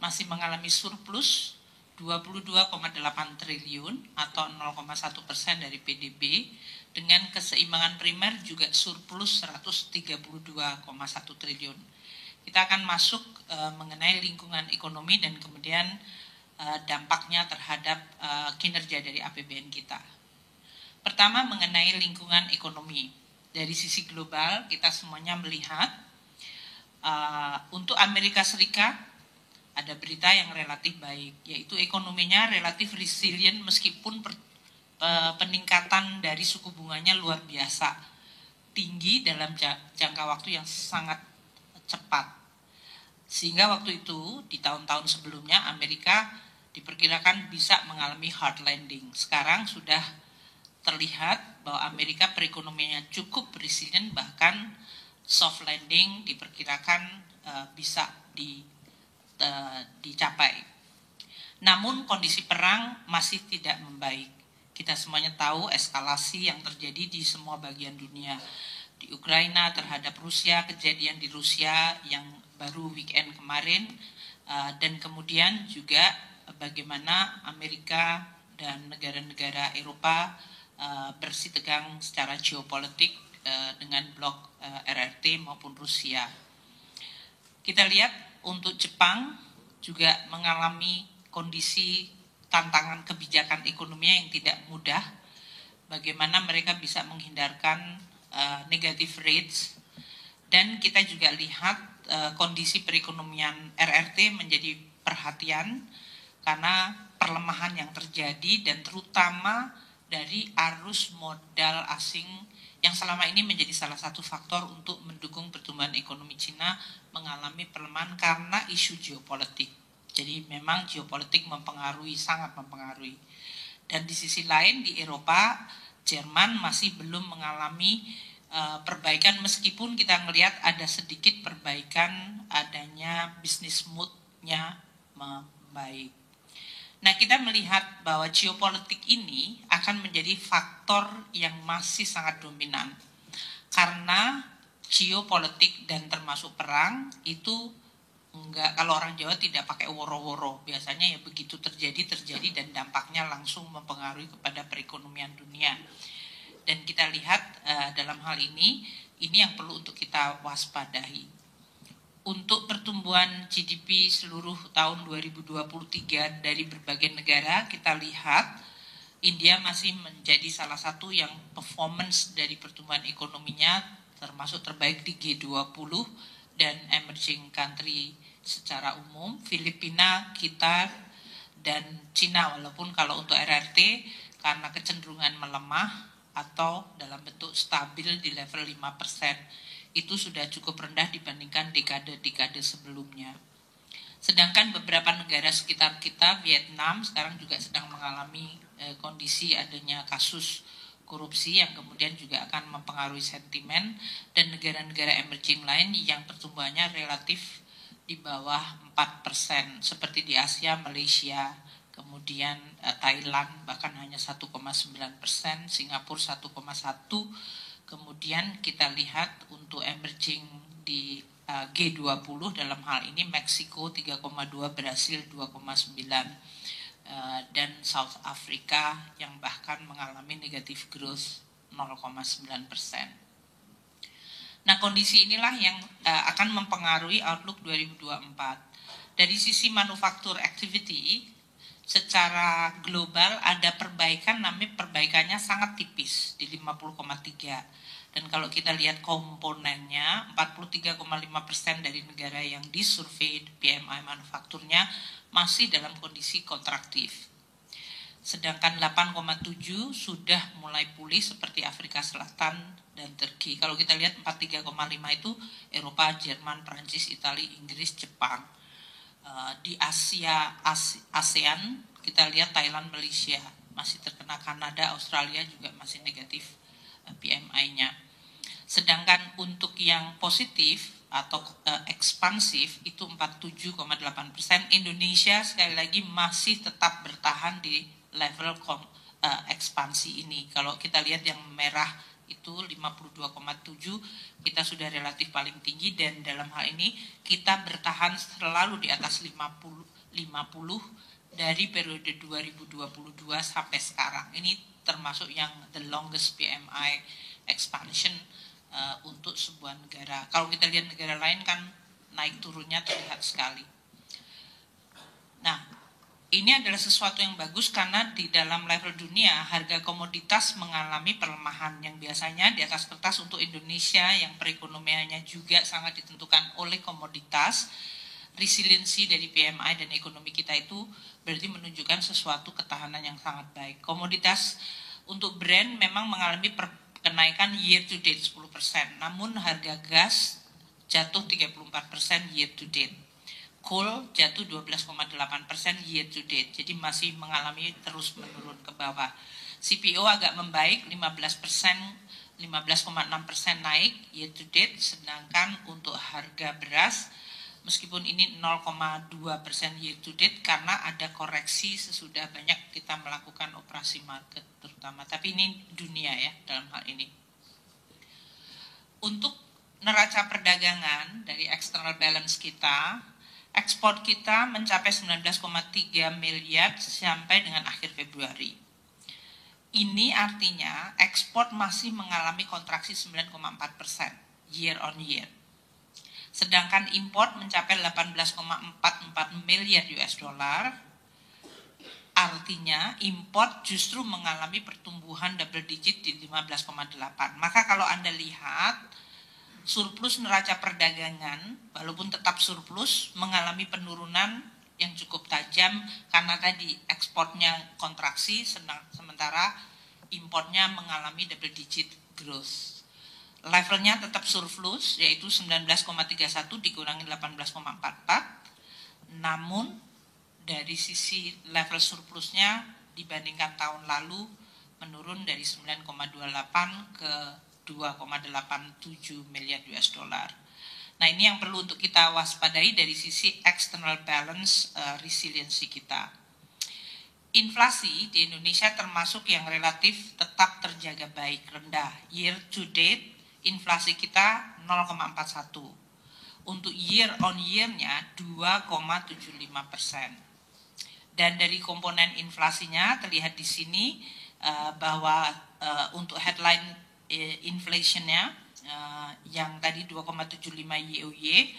masih mengalami surplus 22,8 triliun atau 0,1% dari PDB, dengan keseimbangan primer juga surplus 132,1 triliun. Kita akan masuk mengenai lingkungan ekonomi dan kemudian dampaknya terhadap kinerja dari APBN kita. Pertama, mengenai lingkungan ekonomi. Dari sisi global, kita semuanya melihat untuk Amerika Serikat ada berita yang relatif baik, yaitu ekonominya relatif resilient meskipun peningkatan dari suku bunganya luar biasa tinggi dalam jangka waktu yang sangat cepat. Sehingga waktu itu di tahun-tahun sebelumnya Amerika diperkirakan bisa mengalami hard landing. Sekarang sudah terlihat bahwa Amerika perekonomiannya cukup resilient, bahkan soft landing diperkirakan bisa dicapai. Namun kondisi perang masih tidak membaik. Kita semuanya tahu eskalasi yang terjadi di semua bagian dunia. Di Ukraina terhadap Rusia, kejadian di Rusia yang baru weekend kemarin, dan kemudian juga bagaimana Amerika dan negara-negara Eropa bersitegang secara geopolitik dengan blok RRT maupun Rusia. Kita lihat untuk Jepang juga mengalami kondisi tantangan kebijakan ekonominya yang tidak mudah. Bagaimana mereka bisa menghindarkan negative rates, dan kita juga lihat kondisi perekonomian RRT menjadi perhatian karena perlemahan yang terjadi dan terutama dari arus modal asing yang selama ini menjadi salah satu faktor untuk mendukung pertumbuhan ekonomi Cina mengalami pelemahan karena isu geopolitik. Jadi memang geopolitik sangat mempengaruhi. Dan di sisi lain di Eropa, Jerman masih belum mengalami perbaikan meskipun kita melihat ada sedikit perbaikan, adanya bisnis mood-nya membaik. Nah, kita melihat bahwa geopolitik ini akan menjadi faktor yang masih sangat dominan. Karena geopolitik dan termasuk perang itu enggak, kalau orang Jawa tidak pakai woro-woro. Biasanya ya begitu terjadi dan dampaknya langsung mempengaruhi kepada perekonomian dunia. Dan kita lihat dalam hal ini yang perlu untuk kita waspadai. Untuk pertumbuhan GDP seluruh tahun 2023 dari berbagai negara, kita lihat India masih menjadi salah satu yang performance dari pertumbuhan ekonominya termasuk terbaik di G20 dan emerging country secara umum. Filipina, kita, dan Cina, walaupun kalau untuk RRT karena kecenderungan melemah atau dalam bentuk stabil di level 5%. Itu sudah cukup rendah dibandingkan dekade-dekade sebelumnya. Sedangkan beberapa negara sekitar kita, Vietnam sekarang juga sedang mengalami kondisi adanya kasus korupsi yang kemudian juga akan mempengaruhi sentimen, dan negara-negara emerging lain yang pertumbuhannya relatif di bawah 4%, seperti di Asia, Malaysia, kemudian Thailand bahkan hanya 1,9%, Singapura 1,1%. Kemudian kita lihat untuk emerging di G20 dalam hal ini Meksiko 3,2, Brasil 2,9, dan South Africa yang bahkan mengalami negative growth 0,9%. Nah, kondisi inilah yang akan mempengaruhi outlook 2024. Dari sisi manufaktur activity secara global ada perbaikan, namun perbaikannya sangat tipis di 50,3. Dan kalau kita lihat komponennya, 43,5% dari negara yang disurvei PMI manufakturnya masih dalam kondisi kontraktif. Sedangkan 8,7 sudah mulai pulih seperti Afrika Selatan dan Turki. Kalau kita lihat 43,5 itu Eropa, Jerman, Prancis, Italia, Inggris, Jepang. Di ASEAN kita lihat Thailand, Malaysia masih terkena, Kanada, Australia juga masih negatif PMI-nya. Sedangkan untuk yang positif atau ekspansif itu 47,8%. Indonesia sekali lagi masih tetap bertahan di level ekspansi ini. Kalau kita lihat yang merah itu 52,7, kita sudah relatif paling tinggi, dan dalam hal ini kita bertahan selalu di atas 50 dari periode 2022 sampai sekarang. Ini termasuk yang the longest PMI expansion untuk sebuah negara. Kalau kita lihat negara lain kan naik turunnya terlihat sekali. Nah, ini adalah sesuatu yang bagus karena di dalam level dunia harga komoditas mengalami pelemahan yang biasanya di atas kertas untuk Indonesia yang perekonomiannya juga sangat ditentukan oleh komoditas. Resiliensi dari PMI dan ekonomi kita itu berarti menunjukkan sesuatu ketahanan yang sangat baik. Komoditas untuk Brent memang mengalami kenaikan year to date 10%, namun harga gas jatuh 34% year to date. Coal jatuh 12,8% year to date, jadi masih mengalami terus menurun ke bawah. CPO agak membaik 15%, 15,6% naik year to date, sedangkan untuk harga beras meskipun ini 0,2% year to date karena ada koreksi sesudah banyak kita melakukan operasi market terutama. Tapi ini dunia ya dalam hal ini. Untuk neraca perdagangan dari external balance kita, ekspor kita mencapai 19,3 miliar sampai dengan akhir Februari. Ini artinya ekspor masih mengalami kontraksi 9,4% year on year. Sedangkan import mencapai 18,44 miliar US dollar. Artinya import justru mengalami pertumbuhan double digit di 15,8. Maka kalau Anda lihat surplus neraca perdagangan walaupun tetap surplus mengalami penurunan yang cukup tajam karena tadi ekspornya kontraksi sementara importnya mengalami double digit growth. Levelnya tetap surplus yaitu 19,31 dikurangi 18,44, namun dari sisi level surplusnya dibandingkan tahun lalu menurun dari 9,28 ke 2,87 miliar US dollar. Nah, ini yang perlu untuk kita waspadai dari sisi external balance resiliency kita. Inflasi di Indonesia termasuk yang relatif tetap terjaga baik, rendah. Year to date inflasi kita 0,41. Untuk year on year-nya 2,75%. Dan dari komponen inflasinya terlihat di sini bahwa untuk headline inflation-nya yang tadi 2,75 YoY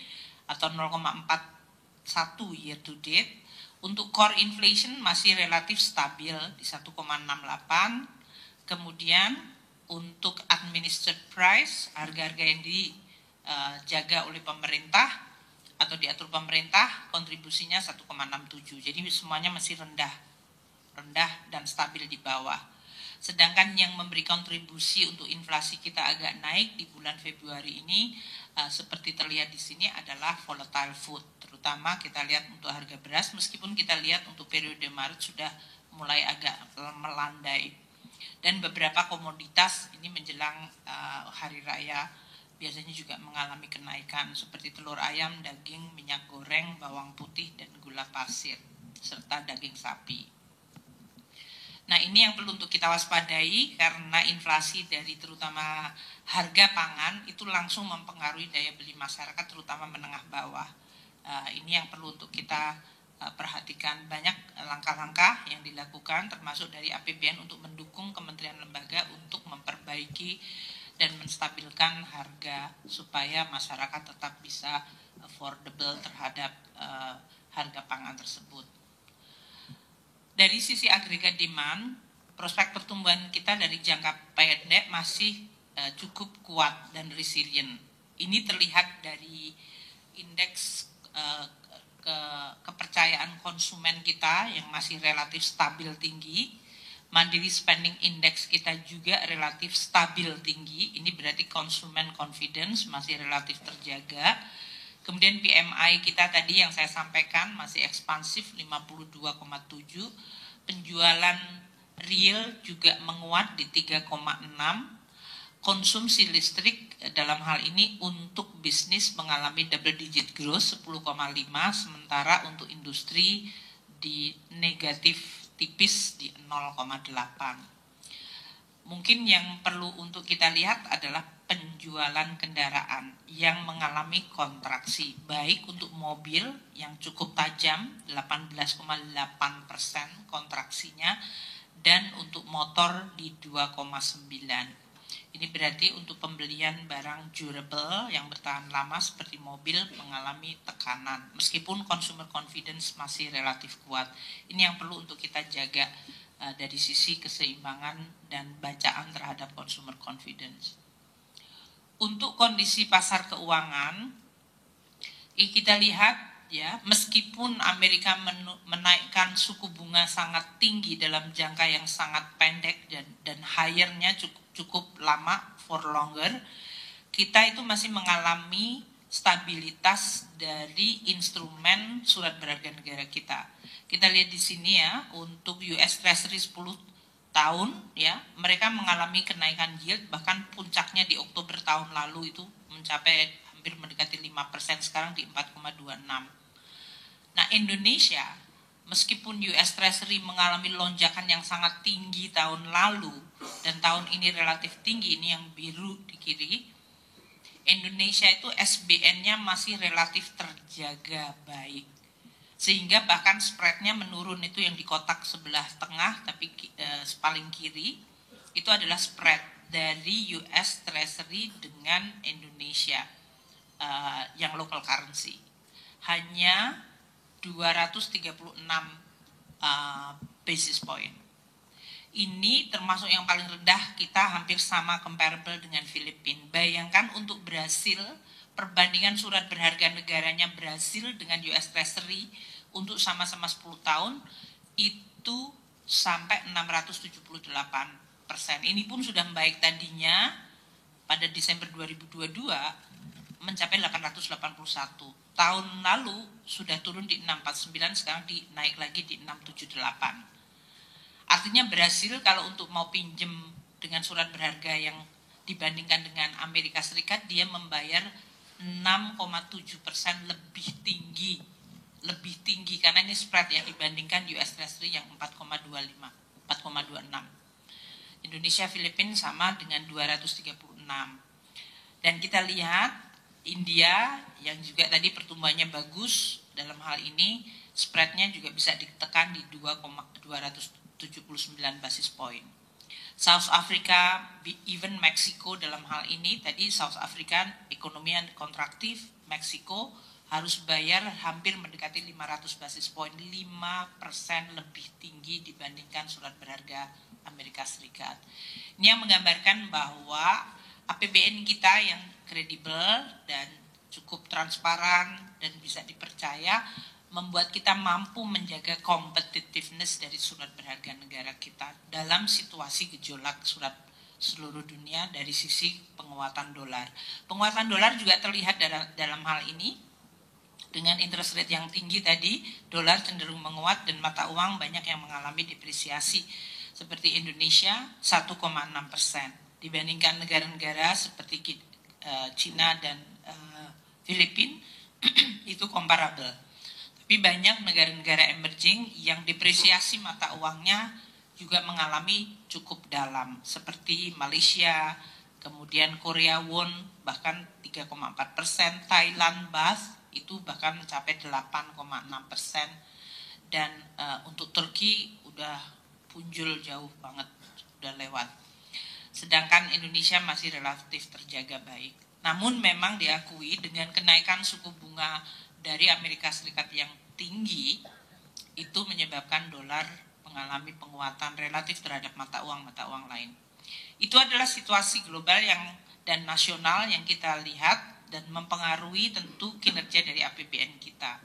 atau 0,41 year to date. Untuk core inflation masih relatif stabil di 1,68. Kemudian untuk administered price, harga-harga yang dijaga oleh pemerintah atau diatur pemerintah, kontribusinya 1,67. Jadi semuanya masih rendah dan stabil di bawah. Sedangkan yang memberi kontribusi untuk inflasi kita agak naik di bulan Februari ini, seperti terlihat di sini adalah volatile food. Terutama kita lihat untuk harga beras, meskipun kita lihat untuk periode Maret sudah mulai agak melandai. Dan beberapa komoditas ini menjelang hari raya biasanya juga mengalami kenaikan seperti telur ayam, daging, minyak goreng, bawang putih, dan gula pasir, serta daging sapi. Nah, ini yang perlu untuk kita waspadai karena inflasi dari terutama harga pangan itu langsung mempengaruhi daya beli masyarakat terutama menengah bawah. Ini yang perlu untuk kita perhatikan. Banyak langkah-langkah yang dilakukan termasuk dari APBN untuk mendukung kementerian lembaga untuk memperbaiki dan menstabilkan harga supaya masyarakat tetap bisa affordable terhadap harga pangan tersebut. Dari sisi agregat demand, prospek pertumbuhan kita dari jangka pendek masih cukup kuat dan resilient. Ini terlihat dari indeks kepercayaan konsumen kita yang masih relatif stabil tinggi. Mandiri Spending Index kita juga relatif stabil tinggi. Ini berarti consumer confidence masih relatif terjaga. Kemudian PMI kita tadi yang saya sampaikan masih ekspansif 52,7. Penjualan real juga menguat di 3,6. Konsumsi listrik dalam hal ini untuk bisnis mengalami double digit growth 10,5, sementara untuk industri di negatif tipis di 0,8. Mungkin yang perlu untuk kita lihat adalah penjualan kendaraan yang mengalami kontraksi, baik untuk mobil yang cukup tajam 18,8% kontraksinya, dan untuk motor di 2,9. Ini berarti untuk pembelian barang durable yang bertahan lama seperti mobil mengalami tekanan, meskipun consumer confidence masih relatif kuat. Ini yang perlu untuk kita jaga dari sisi keseimbangan dan bacaan terhadap consumer confidence. Untuk kondisi pasar keuangan, kita lihat ya, meskipun Amerika menaikkan suku bunga sangat tinggi dalam jangka yang sangat pendek dan higher-nya cukup lama, for longer, kita itu masih mengalami stabilitas dari instrumen surat berharga negara kita. Kita lihat di sini ya, untuk US Treasury 10 tahun ya, mereka mengalami kenaikan yield, bahkan puncaknya di Oktober tahun lalu itu mencapai hampir mendekati 5%, sekarang di 4,26. Nah, Indonesia meskipun US Treasury mengalami lonjakan yang sangat tinggi tahun lalu dan tahun ini relatif tinggi, ini yang biru di kiri, Indonesia itu SBN-nya masih relatif terjaga baik. Sehingga bahkan spreadnya menurun, itu yang di kotak sebelah tengah tapi paling kiri itu adalah spread dari US Treasury dengan Indonesia yang local currency. Hanya 236 basis point. Ini termasuk yang paling rendah, kita hampir sama comparable dengan Filipina. Bayangkan untuk Brasil, perbandingan surat berharga negaranya Brasil dengan US Treasury untuk sama-sama 10 tahun itu sampai 678%. Ini pun sudah membaik, tadinya pada Desember 2022 mencapai 881. Tahun lalu sudah turun di 649, sekarang naik lagi di 678. Artinya Brasil kalau untuk mau pinjem dengan surat berharga yang dibandingkan dengan Amerika Serikat, dia membayar 6,7% lebih tinggi karena ini spread yang dibandingkan US Treasury yang 4,26. Indonesia Filipina sama dengan 236. Dan kita lihat India yang juga tadi pertumbuhannya bagus, dalam hal ini spreadnya juga bisa ditekan di 279 basis point. South Africa, even Meksiko dalam hal ini, tadi South Africa ekonominya kontraktif, Meksiko harus bayar hampir mendekati 500 basis point, 5% lebih tinggi dibandingkan surat berharga Amerika Serikat. Ini yang menggambarkan bahwa APBN kita yang kredibel dan cukup transparan dan bisa dipercaya membuat kita mampu menjaga competitiveness dari surat berharga negara kita dalam situasi gejolak surat seluruh dunia dari sisi penguatan dolar. Penguatan dolar juga terlihat dalam hal ini dengan interest rate yang tinggi tadi, dolar cenderung menguat dan mata uang banyak yang mengalami depresiasi seperti Indonesia 1,6% dibandingkan negara-negara seperti Cina dan Filipina itu comparable. Tapi banyak negara-negara emerging yang depresiasi mata uangnya juga mengalami cukup dalam seperti Malaysia, kemudian Korea won bahkan 3,4%, Thailand baht itu bahkan mencapai 8,6%, dan untuk Turki udah punjul jauh banget, udah lewat. Sedangkan Indonesia masih relatif terjaga baik. Namun memang diakui dengan kenaikan suku bunga dari Amerika Serikat yang tinggi itu menyebabkan dolar mengalami penguatan relatif terhadap mata uang lain. Itu adalah situasi global dan nasional yang kita lihat dan mempengaruhi tentu kinerja dari APBN kita.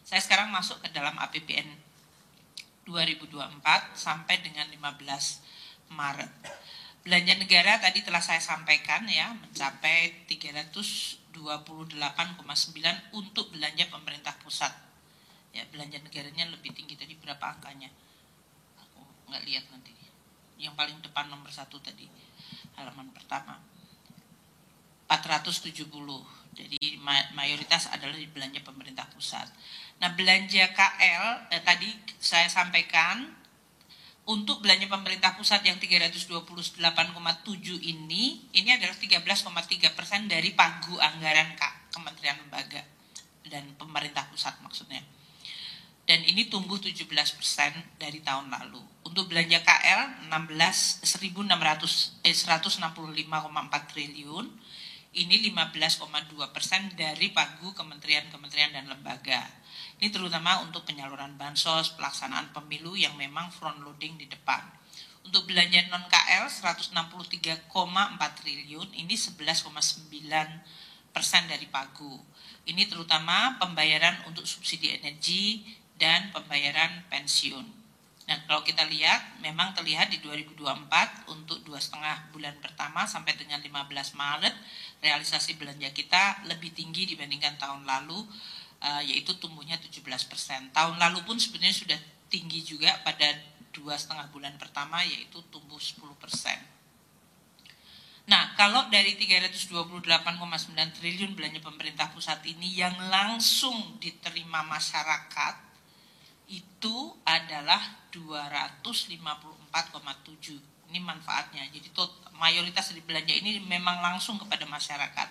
Saya sekarang masuk ke dalam APBN 2024 sampai dengan 15 Maret. Belanja negara tadi telah saya sampaikan ya, mencapai 328,9 untuk belanja pemerintah pusat. Ya, belanja negaranya lebih tinggi tadi, berapa angkanya? Aku nggak lihat nanti. Yang paling depan nomor 1 tadi, halaman pertama. 470. Jadi mayoritas adalah di belanja pemerintah pusat. Nah, belanja KL tadi saya sampaikan Untuk belanja pemerintah pusat yang 328,7 ini adalah 13,3% dari pagu anggaran kementerian lembaga dan pemerintah pusat maksudnya. Dan ini tumbuh 17% dari tahun lalu. Untuk belanja KL 165,4 triliun, ini 15,2% dari pagu kementerian-kementerian dan lembaga. Ini terutama untuk penyaluran bansos, pelaksanaan pemilu yang memang front loading di depan. Untuk belanja non-KL 163,4 triliun, ini 11,9% dari pagu. Ini terutama pembayaran untuk subsidi energi dan pembayaran pensiun. Nah, kalau kita lihat, memang terlihat di 2024 untuk 2,5 bulan pertama sampai dengan 15 Maret, realisasi belanja kita lebih tinggi dibandingkan tahun lalu, yaitu tumbuhnya 17%. Tahun lalu pun sebenarnya sudah tinggi juga pada 2,5 bulan pertama, yaitu tumbuh 10%. Nah, kalau dari 328,9 triliun belanja pemerintah pusat ini yang langsung diterima masyarakat, itu adalah 254,7. Ini manfaatnya. Jadi mayoritas dari belanja ini memang langsung kepada masyarakat.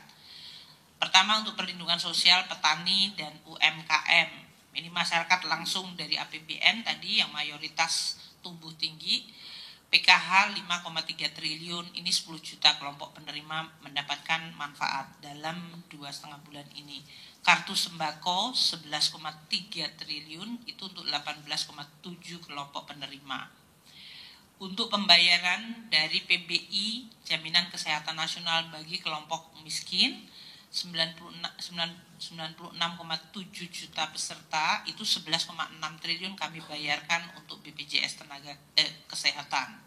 Pertama untuk perlindungan sosial petani dan UMKM. Ini masyarakat langsung dari APBN tadi yang mayoritas tumbuh tinggi. PKH 5,3 triliun, ini 10 juta kelompok penerima mendapatkan manfaat dalam 2,5 bulan ini. Kartu sembako 11,3 triliun, itu untuk 18,7 kelompok penerima. Untuk pembayaran dari PBI, Jaminan Kesehatan Nasional bagi kelompok miskin, 96,7 juta peserta, itu 11,6 triliun kami bayarkan untuk BPJS Kesehatan.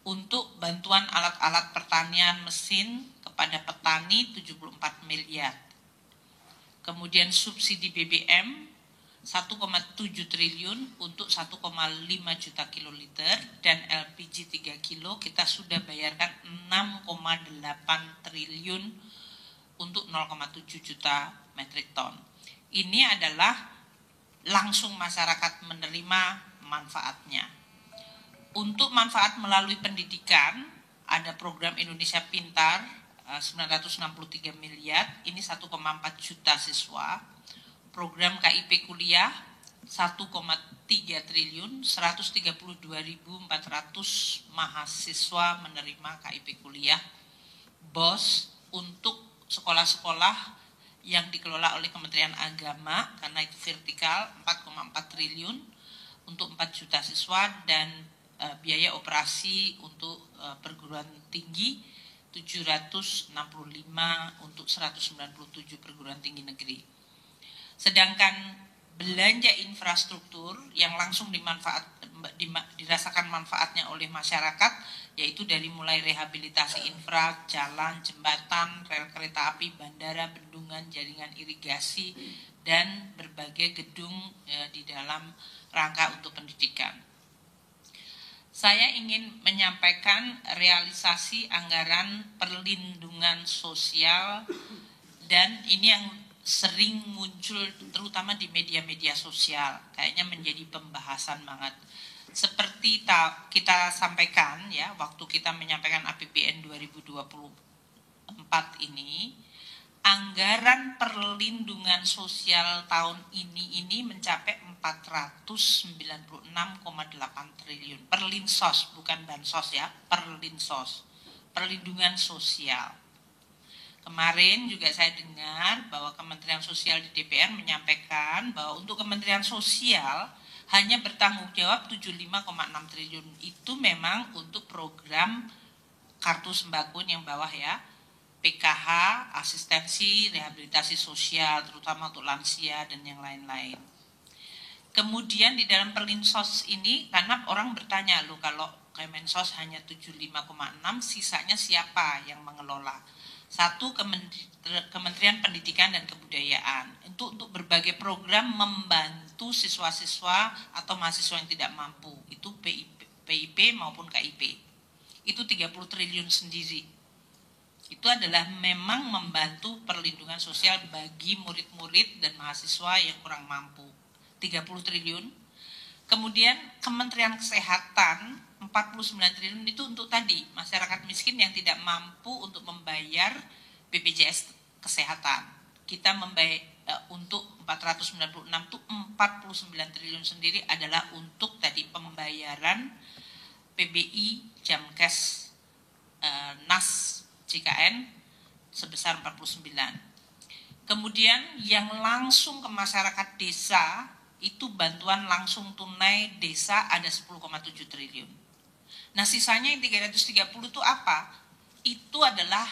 Untuk bantuan alat-alat pertanian mesin kepada petani 74 miliar. Kemudian subsidi BBM 1,7 triliun untuk 1,5 juta kiloliter, dan LPG 3 kilo kita sudah bayarkan 6,8 triliun untuk 0,7 juta metrik ton. Ini adalah langsung masyarakat menerima manfaatnya. Untuk manfaat melalui pendidikan, ada program Indonesia Pintar 963 miliar, ini 1,4 juta siswa. Program KIP kuliah 1,3 triliun, 132.400 mahasiswa menerima KIP kuliah. BOS untuk sekolah-sekolah yang dikelola oleh Kementerian Agama, karena itu vertikal, 4,4 triliun untuk 4 juta siswa, dan biaya operasi untuk perguruan tinggi 765 untuk 197 perguruan tinggi negeri. Sedangkan belanja infrastruktur yang langsung dirasakan manfaatnya oleh masyarakat, yaitu dari mulai rehabilitasi infra, jalan, jembatan, rel kereta api, bandara, bendungan, jaringan irigasi, dan berbagai gedung di dalam rangka untuk pendidikan. Saya ingin menyampaikan realisasi anggaran perlindungan sosial, dan ini yang sering muncul terutama di media-media sosial, kayaknya menjadi pembahasan banget. Seperti kita sampaikan ya, waktu kita menyampaikan APBN 2024 ini, anggaran perlindungan sosial tahun ini mencapai 496,8 triliun. Perlinsos, bukan bansos ya, perlinsos, perlindungan sosial. Kemarin juga saya dengar bahwa Kementerian Sosial di DPR menyampaikan bahwa untuk Kementerian Sosial hanya bertanggung jawab 75,6 triliun. Itu memang untuk program kartu sembako yang bawah ya, PKH, asistensi, rehabilitasi sosial, terutama untuk lansia dan yang lain-lain. Kemudian di dalam perlinsos ini, karena orang bertanya, loh kalau Kemensos hanya 75,6, sisanya siapa yang mengelola? Satu, Kementerian Pendidikan dan Kebudayaan untuk berbagai program membantu siswa-siswa atau mahasiswa yang tidak mampu, itu PIP maupun KIP. Itu 30 triliun sendiri. Itu adalah memang membantu perlindungan sosial bagi murid-murid dan mahasiswa yang kurang mampu. 30 triliun. Kemudian Kementerian Kesehatan 49 triliun itu untuk tadi masyarakat miskin yang tidak mampu untuk membayar BPJS Kesehatan. Kita membayar untuk 496 itu 49 triliun sendiri adalah untuk tadi pembayaran PBI, Jamkes, NAS, JKN sebesar 49. Kemudian yang langsung ke masyarakat desa itu bantuan langsung tunai desa ada 10,7 triliun. Nah sisanya yang 330 itu apa? Itu adalah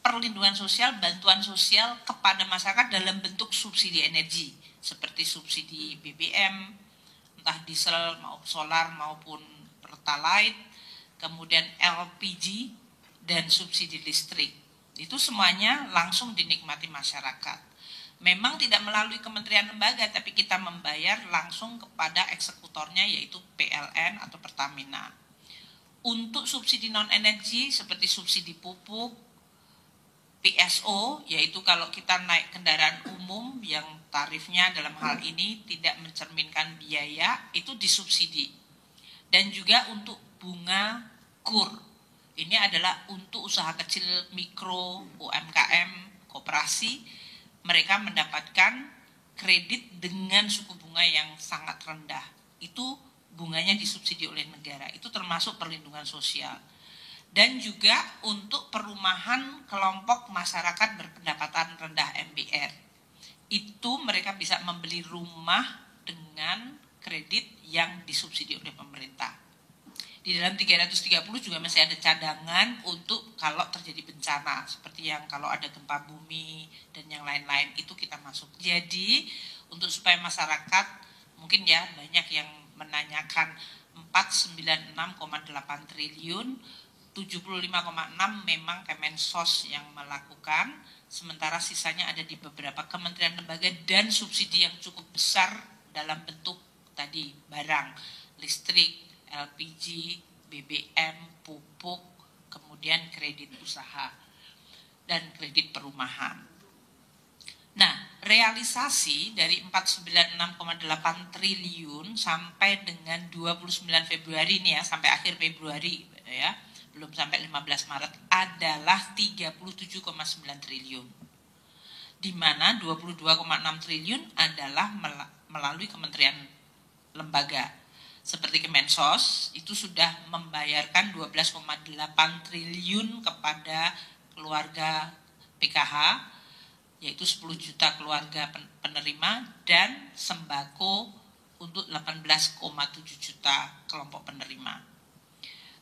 perlindungan sosial, bantuan sosial kepada masyarakat dalam bentuk subsidi energi. Seperti subsidi BBM, entah diesel, maupun solar maupun pertalite, kemudian LPG, dan subsidi listrik. Itu semuanya langsung dinikmati masyarakat. Memang tidak melalui kementerian lembaga, tapi kita membayar langsung kepada eksekutornya yaitu PLN atau Pertamina. Untuk subsidi non-energi seperti subsidi pupuk, PSO, yaitu kalau kita naik kendaraan umum yang tarifnya dalam hal ini tidak mencerminkan biaya, itu disubsidi. Dan juga untuk bunga KUR, ini adalah untuk usaha kecil, mikro, UMKM, koperasi, mereka mendapatkan kredit dengan suku bunga yang sangat rendah. Itu bunganya disubsidi oleh negara, itu termasuk perlindungan sosial. Dan juga untuk perumahan kelompok masyarakat berpendapatan rendah MBR. Itu mereka bisa membeli rumah dengan kredit yang disubsidi oleh pemerintah. Di dalam 330 juga masih ada cadangan untuk kalau terjadi bencana, seperti yang kalau ada gempa bumi dan yang lain-lain itu kita masuk. Jadi untuk supaya masyarakat, mungkin ya banyak yang menanyakan 496,8 triliun, 75,6 memang Kemensos yang melakukan, sementara sisanya ada di beberapa kementerian lembaga dan subsidi yang cukup besar dalam bentuk tadi barang, listrik, LPG, BBM, pupuk, kemudian kredit usaha dan kredit perumahan. Nah, realisasi dari 496,8 triliun sampai dengan 29 Februari ini ya, sampai akhir Februari ya, belum sampai 15 Maret adalah 37,9 triliun. Di mana 22,6 triliun adalah melalui kementerian lembaga. Seperti Kemensos itu sudah membayarkan 12,8 triliun kepada keluarga PKH, yaitu 10 juta keluarga penerima, dan sembako untuk 18,7 juta kelompok penerima.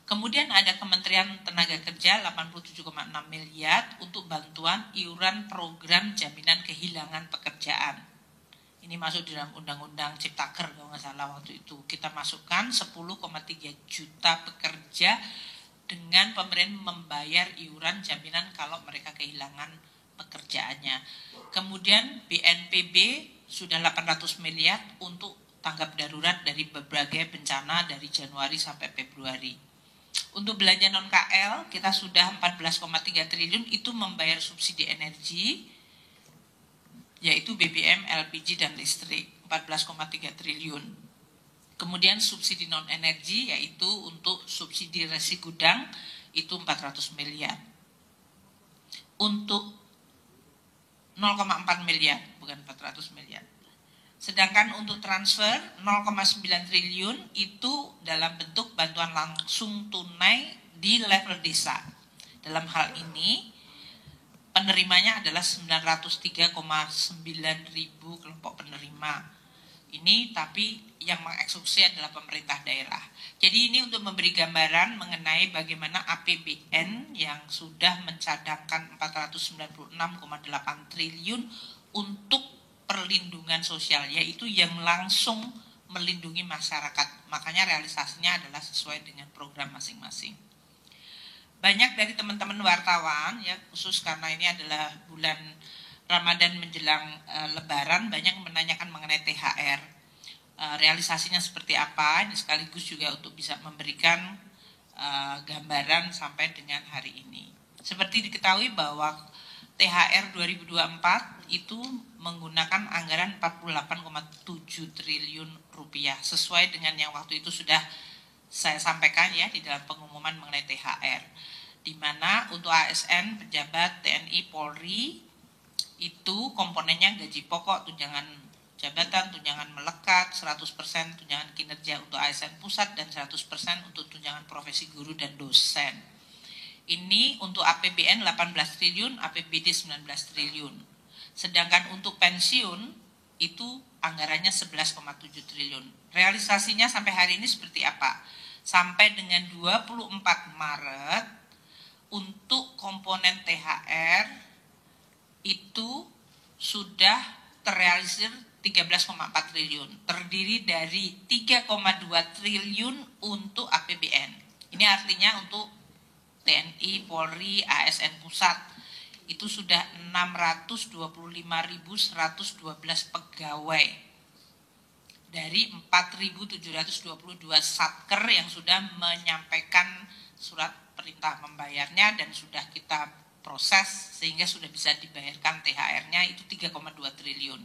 Kemudian ada Kementerian Tenaga Kerja 87,6 miliar untuk bantuan iuran program jaminan kehilangan pekerjaan. Ini masuk dalam Undang-Undang Ciptaker kalau nggak salah waktu itu. Kita masukkan 10,3 juta pekerja dengan pemerintah membayar iuran jaminan kalau mereka kehilangan pekerjaannya. Kemudian BNPB sudah 800 miliar untuk tanggap darurat dari berbagai bencana dari Januari sampai Februari. Untuk belanja non-KL kita sudah 14,3 triliun itu membayar subsidi energi, yaitu BBM, LPG, dan listrik, 14,3 triliun. Kemudian subsidi non-energi, yaitu untuk subsidi resi gudang, itu 400 miliar. Untuk 0,4 miliar, bukan 400 miliar. Sedangkan untuk transfer 0,9 triliun itu dalam bentuk bantuan langsung tunai di level desa. Dalam hal ini, penerimanya adalah 903,9 ribu kelompok penerima. Ini tapi yang mengeksekusi adalah pemerintah daerah. Jadi ini untuk memberi gambaran mengenai bagaimana APBN yang sudah mencadangkan 496,8 triliun untuk perlindungan sosial, yaitu yang langsung melindungi masyarakat. Makanya realisasinya adalah sesuai dengan program masing-masing. Banyak dari teman-teman wartawan ya, khusus karena ini adalah bulan Ramadan menjelang Lebaran, banyak menanyakan mengenai THR. Realisasinya seperti apa? Ini sekaligus juga untuk bisa memberikan gambaran sampai dengan hari ini. Seperti diketahui bahwa THR 2024 itu menggunakan anggaran 48,7 triliun rupiah, sesuai dengan yang waktu itu sudah saya sampaikan ya di dalam pengumuman mengenai THR, di mana untuk ASN, pejabat TNI, Polri itu komponennya gaji pokok, tunjangan jabatan, tunjangan melekat, 100% tunjangan kinerja untuk ASN pusat, dan 100% untuk tunjangan profesi guru dan dosen. Ini untuk APBN 18 triliun, APBD 19 triliun. Sedangkan untuk pensiun itu anggarannya 11,7 triliun. Realisasinya sampai hari ini seperti apa? Sampai dengan 24 Maret untuk komponen THR itu sudah terrealisir 13,4 triliun. Terdiri dari 3,2 triliun untuk APBN. Ini artinya untuk TNI, Polri, ASN pusat itu sudah 625.112 pegawai dari 4.722 satker yang sudah menyampaikan surat perintah membayarnya dan sudah kita proses sehingga sudah bisa dibayarkan THR-nya itu 3,2 triliun.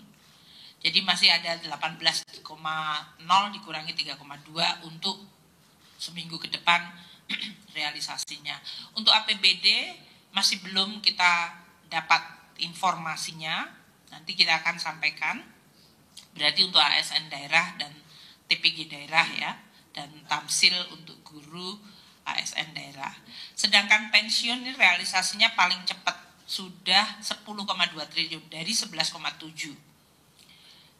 Jadi masih ada 18,0 dikurangi 3,2 untuk seminggu ke depan realisasinya. Untuk APBD masih belum kita dapat informasinya, nanti kita akan sampaikan. Berarti untuk ASN daerah dan TPG daerah ya, dan tamsil untuk guru ASN daerah. Sedangkan pensiun ini realisasinya paling cepat, sudah 10,2 triliun dari 11,7.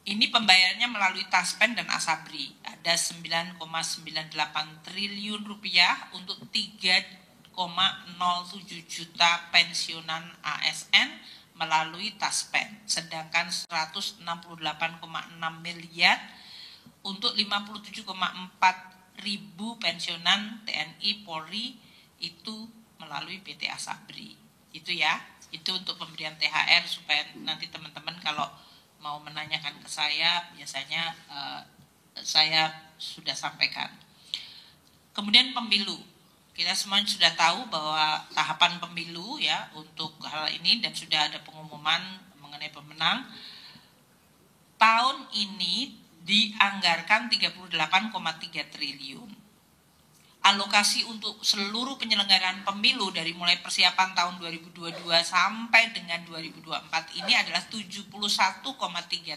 Ini pembayarannya melalui Taspen dan Asabri. Ada 9,98 triliun rupiah untuk 3,07 juta pensiunan ASN melalui Taspen. Sedangkan 168,6 miliar untuk 57,4 ribu pensiunan TNI Polri itu melalui PT Asabri. Itu ya, itu untuk pemberian THR supaya nanti teman-teman kalau mau menanyakan ke saya, biasanya saya sudah sampaikan. Kemudian pemilu, kita semua sudah tahu bahwa tahapan pemilu ya untuk hal ini dan sudah ada pengumuman mengenai pemenang. Tahun ini dianggarkan 38,3 triliun. Alokasi untuk seluruh penyelenggaraan pemilu dari mulai persiapan tahun 2022 sampai dengan 2024 ini adalah 71,3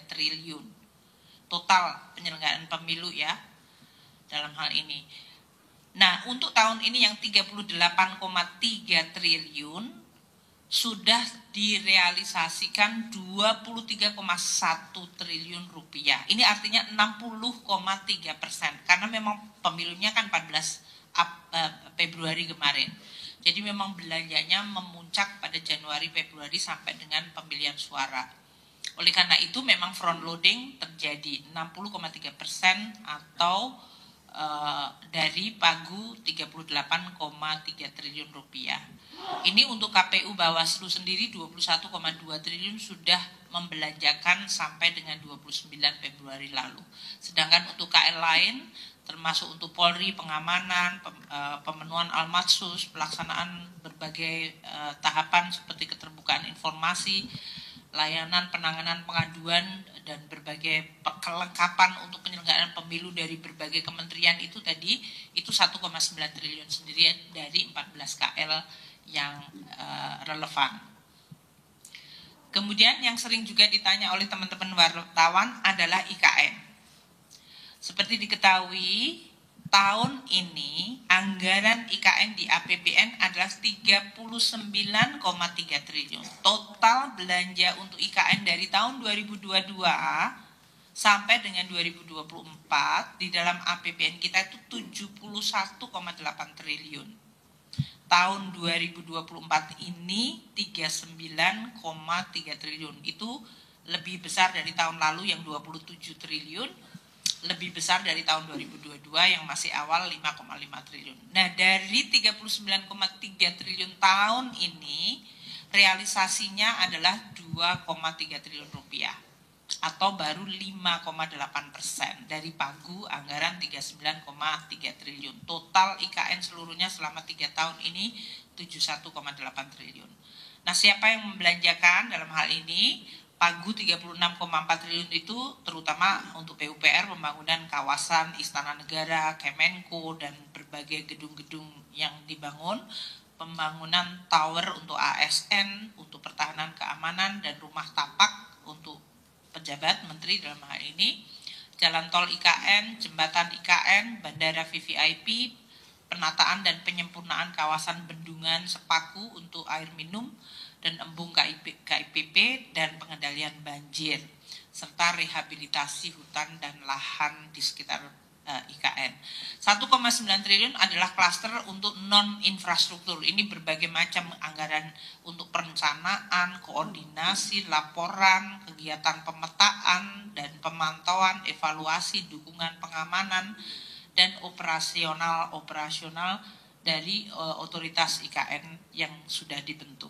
triliun. Total penyelenggaraan pemilu ya dalam hal ini. Nah, untuk tahun ini yang 38,3 triliun sudah direalisasikan 23,1 triliun rupiah. Ini artinya 60,3%, karena memang pemilunya kan 14 Februari kemarin. Jadi memang belanjanya memuncak pada Januari Februari sampai dengan pemilihan suara. Oleh karena itu memang front loading terjadi 60,3% atau dari pagu 38,3 triliun rupiah. Ini untuk KPU Bawaslu sendiri 21,2 triliun sudah membelanjakan sampai dengan 29 Februari lalu. Sedangkan untuk KL lain termasuk untuk Polri, pengamanan, pemenuhan almatsus, pelaksanaan berbagai tahapan seperti keterbukaan informasi, layanan penanganan pengaduan dan berbagai kelengkapan untuk penyelenggaraan pemilu dari berbagai kementerian itu tadi itu 1,9 triliun sendiri dari 14 KL yang relevan. Kemudian yang sering juga ditanya oleh teman-teman wartawan adalah IKN. Seperti diketahui, tahun ini anggaran IKN di APBN adalah 39,3 triliun. Total belanja untuk IKN dari tahun 2022 sampai dengan 2024 di dalam APBN kita itu 71,8 triliun. Tahun 2024 ini 39,3 triliun. Itu lebih besar dari tahun lalu yang 27 triliun. Lebih besar dari tahun 2022 yang masih awal 5,5 triliun. Nah, dari 39,3 triliun tahun ini realisasinya adalah 2,3 triliun rupiah atau baru 5,8% dari pagu anggaran 39,3 triliun. Total IKN seluruhnya selama 3 tahun ini 71,8 triliun. Nah, siapa yang membelanjakan dalam hal ini? pagu 36,4 triliun itu terutama untuk PUPR, pembangunan kawasan Istana Negara, Kemenko, dan berbagai gedung-gedung yang dibangun, pembangunan tower untuk ASN, untuk pertahanan keamanan, dan rumah tapak untuk pejabat menteri dalam hal ini, jalan tol IKN, jembatan IKN, bandara VVIP, penataan dan penyempurnaan kawasan bendungan Sepaku untuk air minum dan embung KIPP dan pengendalian banjir, serta rehabilitasi hutan dan lahan di sekitar IKN. 1,9 triliun adalah klaster untuk non-infrastruktur. Ini berbagai macam anggaran untuk perencanaan, koordinasi, laporan, kegiatan pemetaan dan pemantauan, evaluasi, dukungan pengamanan, dan operasional dari otoritas IKN yang sudah dibentuk.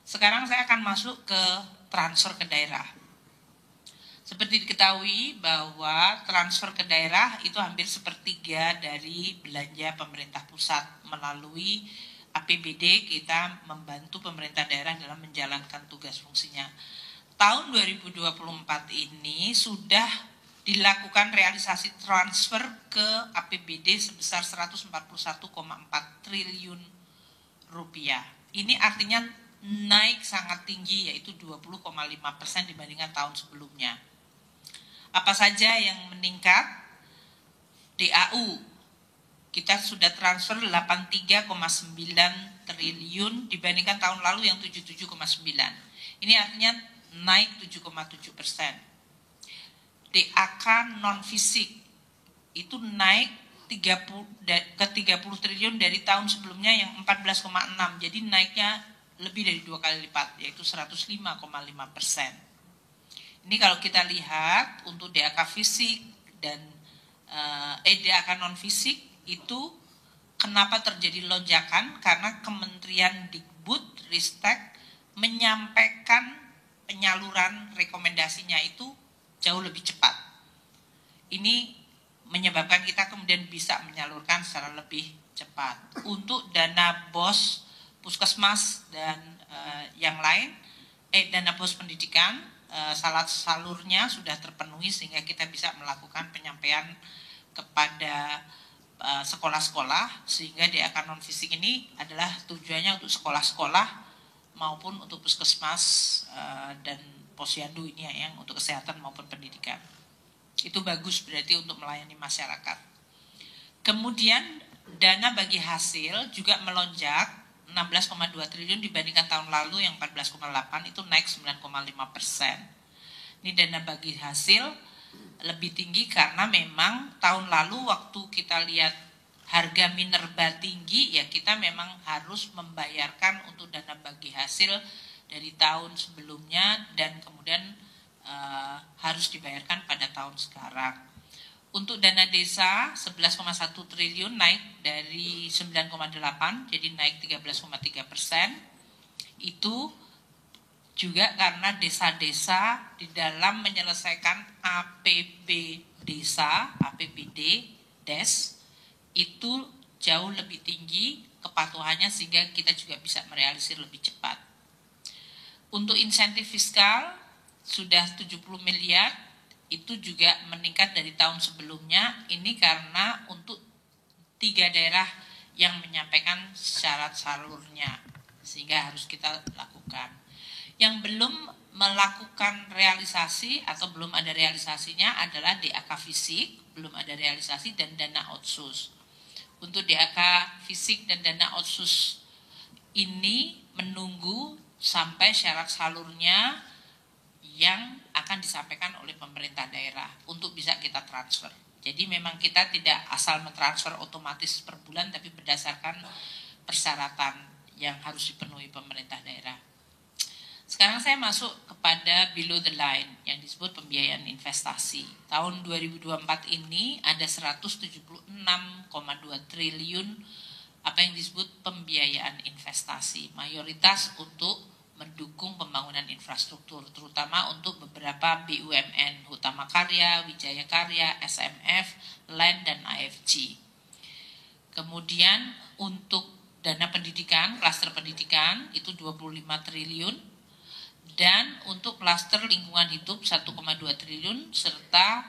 Sekarang saya akan masuk ke transfer ke daerah. Seperti diketahui bahwa transfer ke daerah itu hampir sepertiga dari belanja pemerintah pusat. Melalui APBD kita membantu pemerintah daerah dalam menjalankan tugas fungsinya. Tahun 2024 ini sudah dilakukan realisasi transfer ke APBD sebesar 141,4 triliun rupiah. Ini artinya naik sangat tinggi, yaitu 20,5% dibandingkan tahun sebelumnya. Apa saja yang meningkat? DAU, kita sudah transfer 83,9 triliun dibandingkan tahun lalu yang 77,9. Ini artinya naik 7,7%. DAK non fisik itu naik ke 30 triliun dari tahun sebelumnya yang 14,6. Jadi naiknya lebih dari 2 kali lipat, yaitu 105,5%. Ini kalau kita lihat untuk DAK fisik dan DAK non fisik itu kenapa terjadi lonjakan? Karena Kementerian Dikbud Ristek menyampaikan penyaluran rekomendasinya itu jauh lebih cepat. Ini menyebabkan kita kemudian bisa menyalurkan secara lebih cepat. Untuk dana BOS, Puskesmas, dan yang lain, dana BOS pendidikan, syarat salurnya sudah terpenuhi sehingga kita bisa melakukan penyampaian kepada sekolah-sekolah, sehingga DAK non fisik ini adalah tujuannya untuk sekolah-sekolah maupun untuk puskesmas dan posyandu ini yang untuk kesehatan maupun pendidikan. Itu bagus berarti untuk melayani masyarakat. Kemudian dana bagi hasil juga melonjak 16,2 triliun dibandingkan tahun lalu yang 14,8, itu naik 9,5%. Ini dana bagi hasil lebih tinggi karena memang tahun lalu waktu kita lihat harga minerba tinggi, ya kita memang harus membayarkan untuk dana bagi hasil dari tahun sebelumnya dan kemudian harus dibayarkan pada tahun sekarang. Untuk dana desa 11,1 triliun naik dari 9,8, jadi naik 13,3%. Itu juga karena desa-desa di dalam menyelesaikan APB desa, APBD, DES, itu jauh lebih tinggi kepatuhannya sehingga kita juga bisa merealisir lebih cepat. Untuk insentif fiskal sudah 70 miliar, itu juga meningkat dari tahun sebelumnya. Ini karena untuk 3 daerah yang menyampaikan syarat salurnya, sehingga harus kita lakukan. Yang belum melakukan realisasi atau belum ada realisasinya adalah DAK fisik, belum ada realisasi, dan dana otsus. Untuk DAK fisik dan dana otsus ini menunggu sampai syarat salurnya yang akan disampaikan oleh pemerintah daerah untuk bisa kita transfer. Jadi memang kita tidak asal mentransfer otomatis per bulan, tapi berdasarkan persyaratan yang harus dipenuhi pemerintah daerah. Sekarang saya masuk kepada below the line yang disebut pembiayaan investasi. Tahun 2024 ini ada 176,2 triliun apa yang disebut pembiayaan investasi. Mayoritas untuk mendukung pembangunan infrastruktur, terutama untuk beberapa BUMN, Hutama Karya, Wijaya Karya, SMF, LAN, dan AFG. Kemudian untuk dana pendidikan, klaster pendidikan itu 25 triliun, Dan untuk klaster lingkungan hidup 1,2 triliun serta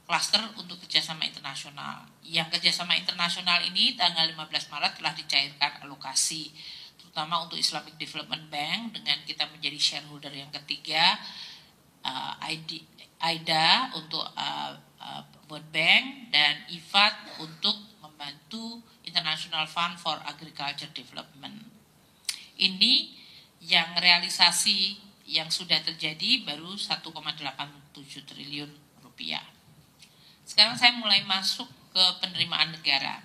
klaster untuk kerjasama internasional. Yang kerjasama internasional ini tanggal 15 Maret telah dicairkan alokasi, terutama untuk Islamic Development Bank dengan kita menjadi shareholder yang ketiga, AIDA untuk World Bank, dan IFAD untuk membantu International Fund for Agriculture Development. Ini yang realisasi yang sudah terjadi baru 1,87 triliun rupiah. Sekarang saya mulai masuk ke penerimaan negara.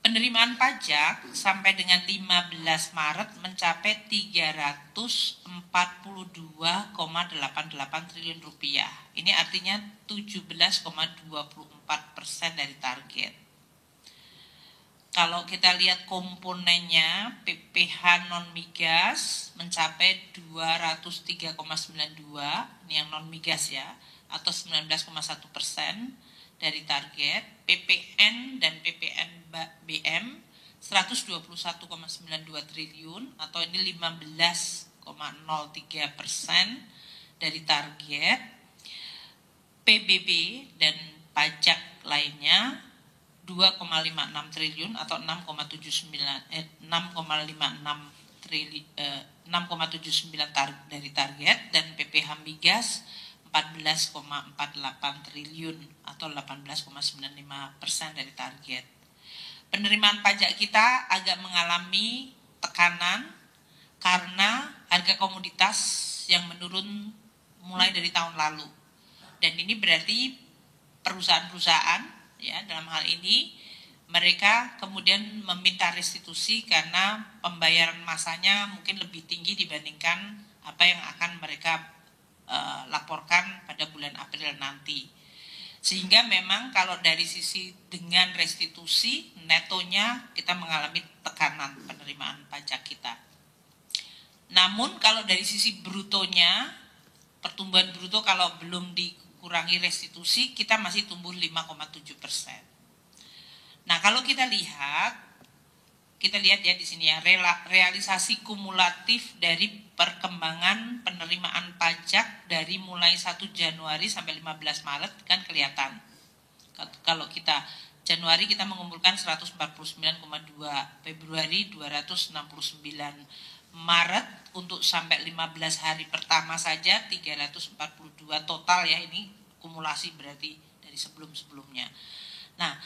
Penerimaan pajak sampai dengan 15 Maret mencapai 342,88 triliun rupiah. Ini artinya 17,24% dari target. Kalau kita lihat komponennya, PPH non-migas mencapai 203,92, ini yang non-migas ya, atau 19,1% dari target. PPN dan PPNBM 121,92 triliun, atau ini 15,03% dari target. PBB dan pajak lainnya 2,56 triliun atau 6,79 dari target, dan PPH migas 14,48 triliun atau 18,95% dari target. Penerimaan pajak kita agak mengalami tekanan karena harga komoditas yang menurun mulai dari tahun lalu. Dan ini berarti perusahaan-perusahaan, ya, dalam hal ini mereka kemudian meminta restitusi karena pembayaran masanya mungkin lebih tinggi dibandingkan apa yang akan mereka laporkan pada bulan April nanti. Sehingga memang kalau dari sisi dengan restitusi netonya kita mengalami tekanan penerimaan pajak kita. Namun kalau dari sisi brutonya, pertumbuhan bruto kalau belum dikurangi restitusi, kita masih tumbuh 5,7%. Nah, kalau kita lihat ya di sini ya, realisasi kumulatif dari perkembangan penerimaan pajak dari mulai 1 Januari sampai 15 Maret kan kelihatan. Kalau kita Januari kita mengumpulkan 149,2, Februari 269, Maret untuk sampai 15 hari pertama saja 342 total ya, ini kumulasi berarti dari sebelum-sebelumnya. Nah,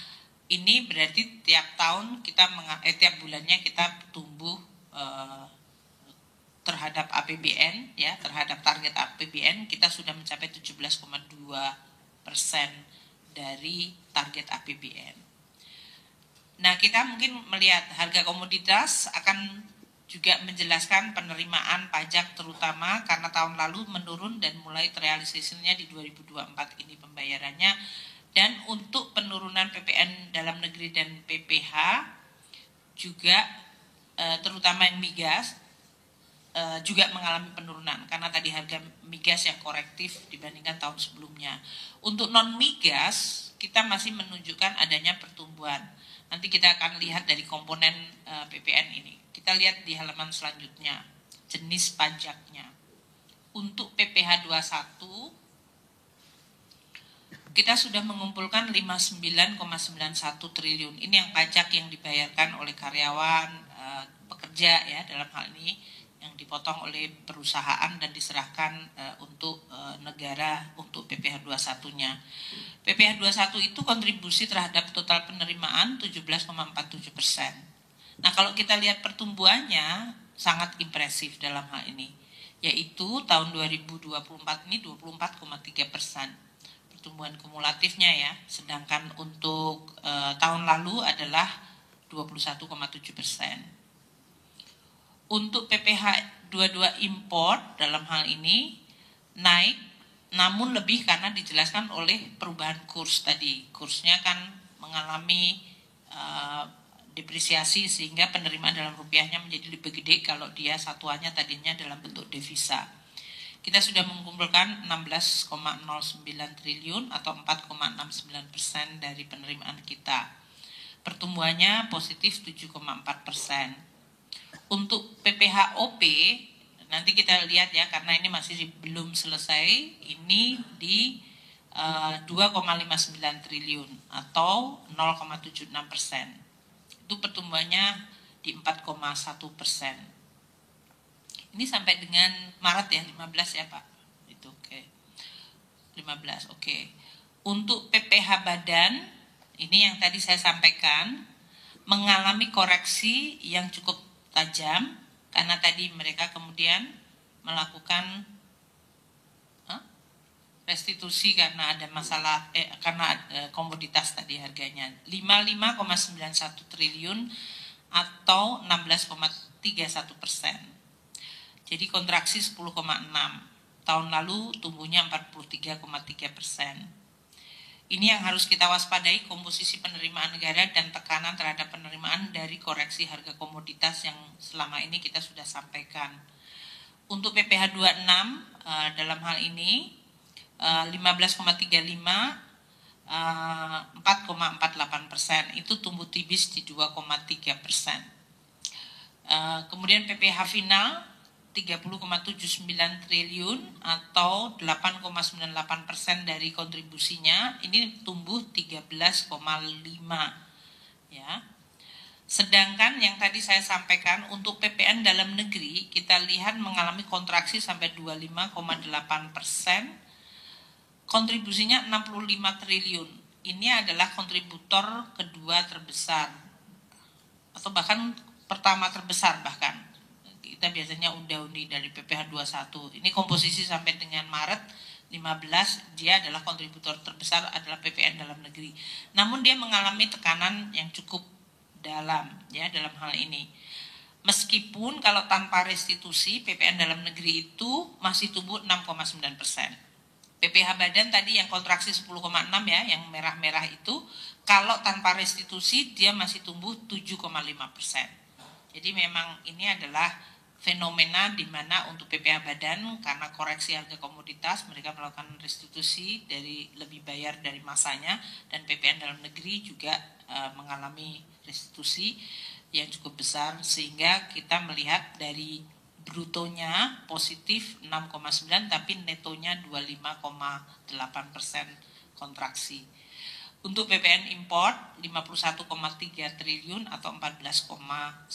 ini berarti tiap tahun kita tiap bulannya kita tumbuh terhadap APBN ya, terhadap target APBN kita sudah mencapai 17,2% dari target APBN. Nah, kita mungkin melihat harga komoditas akan juga menjelaskan penerimaan pajak, terutama karena tahun lalu menurun dan mulai terrealisasinya di 2024 ini pembayarannya. Dan untuk penurunan PPN dalam negeri dan PPH juga terutama yang migas juga mengalami penurunan karena tadi harga migas yang korektif dibandingkan tahun sebelumnya. Untuk non migas kita masih menunjukkan adanya pertumbuhan. Nanti kita akan lihat dari komponen PPN ini. Kita lihat di halaman selanjutnya jenis pajaknya. Untuk PPH 21 kita sudah mengumpulkan 59,91 triliun. Ini yang pajak yang dibayarkan oleh karyawan, pekerja ya dalam hal ini, yang dipotong oleh perusahaan dan diserahkan untuk negara untuk PPH 21-nya. PPH 21 itu kontribusi terhadap total penerimaan 17,47%. Nah, kalau kita lihat pertumbuhannya sangat impresif dalam hal ini, yaitu tahun 2024 ini 24,3%. Pertumbuhan kumulatifnya ya, sedangkan untuk tahun lalu adalah 21,7%. Untuk PPH 22 import dalam hal ini naik, namun lebih karena dijelaskan oleh perubahan kurs tadi. Kursnya kan mengalami depresiasi sehingga penerimaan dalam rupiahnya menjadi lebih gede kalau dia satuannya tadinya dalam bentuk devisa. Kita sudah mengumpulkan 16,09 triliun atau 4,69% dari penerimaan kita. Pertumbuhannya positif 7,4%. Untuk PPH OP Nanti kita lihat ya, karena ini masih belum selesai. Ini di 2,59 triliun atau 0,76%. Itu pertumbuhannya di 4,1%. Ini sampai dengan Maret ya, 15 ya Pak. Itu oke. 15, oke. Untuk PPH badan, ini yang tadi saya sampaikan, mengalami koreksi yang cukup tajam karena tadi mereka kemudian melakukan restitusi karena ada masalah karena komoditas tadi harganya 55,91 triliun atau 16,31%. Jadi kontraksi 10,6. Tahun lalu tumbuhnya 43,3%. Ini yang harus kita waspadai, komposisi penerimaan negara dan tekanan terhadap penerimaan dari koreksi harga komoditas yang selama ini kita sudah sampaikan. Untuk PPH 26 dalam hal ini 15,35 4,48%, itu tumbuh tipis di 2,3%. Kemudian PPH final 30,79 triliun atau 8,98% dari kontribusinya, ini tumbuh 13,5 ya. Sedangkan yang tadi saya sampaikan untuk PPN dalam negeri kita lihat mengalami kontraksi sampai 25,8%. Kontribusinya 65 triliun. Ini adalah kontributor kedua terbesar atau bahkan pertama terbesar bahkan. Kita biasanya undi dari PPH 21. Ini komposisi sampai dengan Maret 15, dia adalah kontributor terbesar adalah PPN dalam negeri. Namun dia mengalami tekanan yang cukup dalam ya dalam hal ini. Meskipun kalau tanpa restitusi PPN dalam negeri itu masih tumbuh 6,9%. PPH badan tadi yang kontraksi 10,6 ya, yang merah-merah itu, kalau tanpa restitusi dia masih tumbuh 7,5%. Jadi memang ini adalah fenomena di mana untuk PPH badan karena koreksi harga komoditas mereka melakukan restitusi dari lebih bayar dari masanya, dan PPN dalam negeri juga mengalami restitusi yang cukup besar sehingga kita melihat dari brutonya positif 6,9 tapi netonya 25,8% kontraksi. Untuk PPN import 51,3 triliun atau 14,96%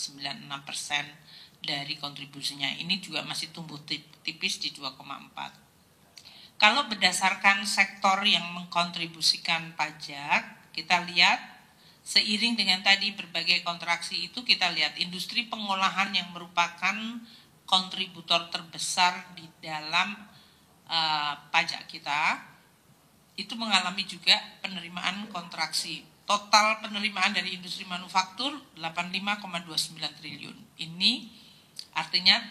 dari kontribusinya. Ini juga masih tumbuh tipis di 2,4. Kalau berdasarkan sektor yang mengkontribusikan pajak, kita lihat seiring dengan tadi berbagai kontraksi itu, kita lihat industri pengolahan yang merupakan kontributor terbesar di dalam pajak kita itu mengalami juga penerimaan kontraksi. Total penerimaan dari industri manufaktur 85,29 triliun. Ini artinya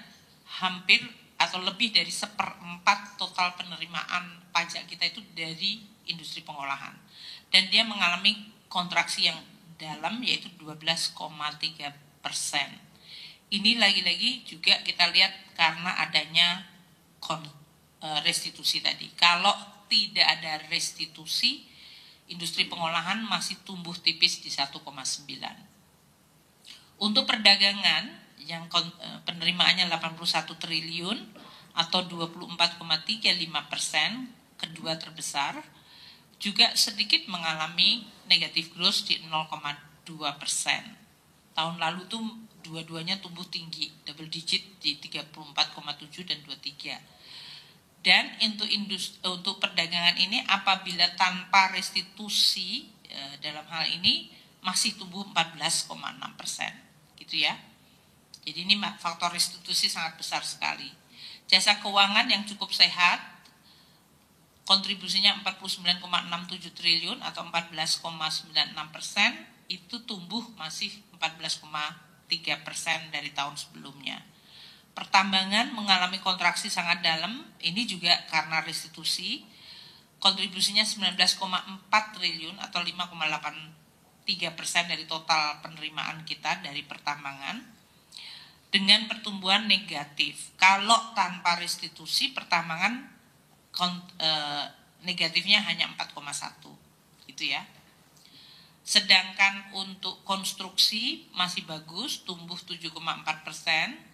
hampir atau lebih dari 1/4 total penerimaan pajak kita itu dari industri pengolahan. Dan dia mengalami kontraksi yang dalam yaitu 12,3%. Ini lagi-lagi juga kita lihat karena adanya restitusi tadi. Kalau tidak ada restitusi, industri pengolahan masih tumbuh tipis di 1,9. Untuk perdagangan yang penerimaannya 81 triliun atau 24,35%, kedua terbesar, juga sedikit mengalami negatif growth di 0,2%. Tahun lalu tuh dua-duanya tumbuh tinggi, double digit di 34,7 dan 23. Dan untuk perdagangan ini apabila tanpa restitusi dalam hal ini masih tumbuh 14,6%, gitu ya. Jadi ini faktor restitusi sangat besar sekali. Jasa keuangan yang cukup sehat, kontribusinya 49,67 triliun atau 14,96%, itu tumbuh masih 14,3% dari tahun sebelumnya. Pertambangan mengalami kontraksi sangat dalam, ini juga karena restitusi, kontribusinya 19,4 triliun atau 5,83% dari total penerimaan kita dari pertambangan, dengan pertumbuhan negatif. Kalau tanpa restitusi pertambangan negatifnya hanya 4,1, gitu ya. Sedangkan untuk konstruksi masih bagus, tumbuh 7,4%.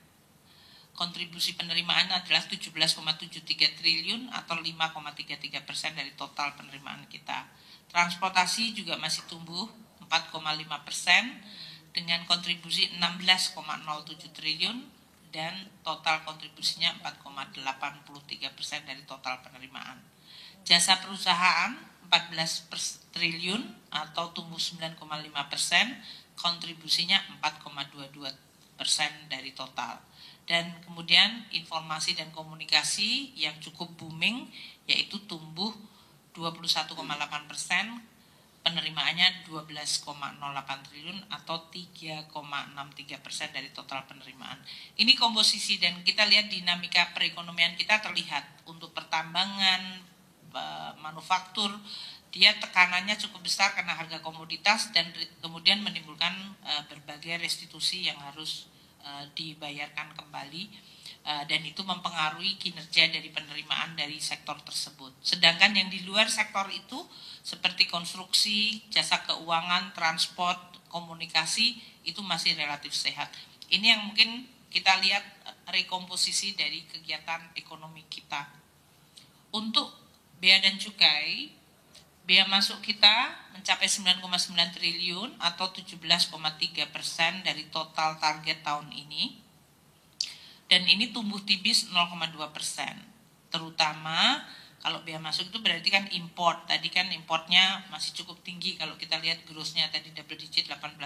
Kontribusi penerimaan adalah 17,73 triliun atau 5,33% dari total penerimaan kita. Transportasi juga masih tumbuh 4,5% dengan kontribusi 16,07 triliun dan total kontribusinya 4,83% dari total penerimaan. Jasa perusahaan 14 triliun atau tumbuh 9,5%, kontribusinya 4,22% dari total. Dan kemudian informasi dan komunikasi yang cukup booming yaitu tumbuh 21,8%, penerimaannya 12,08 triliun atau 3,63% dari total penerimaan. Ini komposisi dan kita lihat dinamika perekonomian kita terlihat untuk pertambangan, manufaktur, dia tekanannya cukup besar karena harga komoditas dan kemudian menimbulkan berbagai restitusi yang harus dibayarkan kembali dan itu mempengaruhi kinerja dari penerimaan dari sektor tersebut. Sedangkan yang di luar sektor itu seperti konstruksi, jasa keuangan, transport, komunikasi itu masih relatif sehat. Ini yang mungkin kita lihat rekomposisi dari kegiatan ekonomi kita. Untuk bea dan cukai, bea masuk kita mencapai 9,9 triliun atau 17,3% dari total target tahun ini. Dan ini tumbuh tipis 0,2%. Terutama kalau bea masuk itu berarti kan import. Tadi kan importnya masih cukup tinggi kalau kita lihat growth-nya tadi double digit 18%.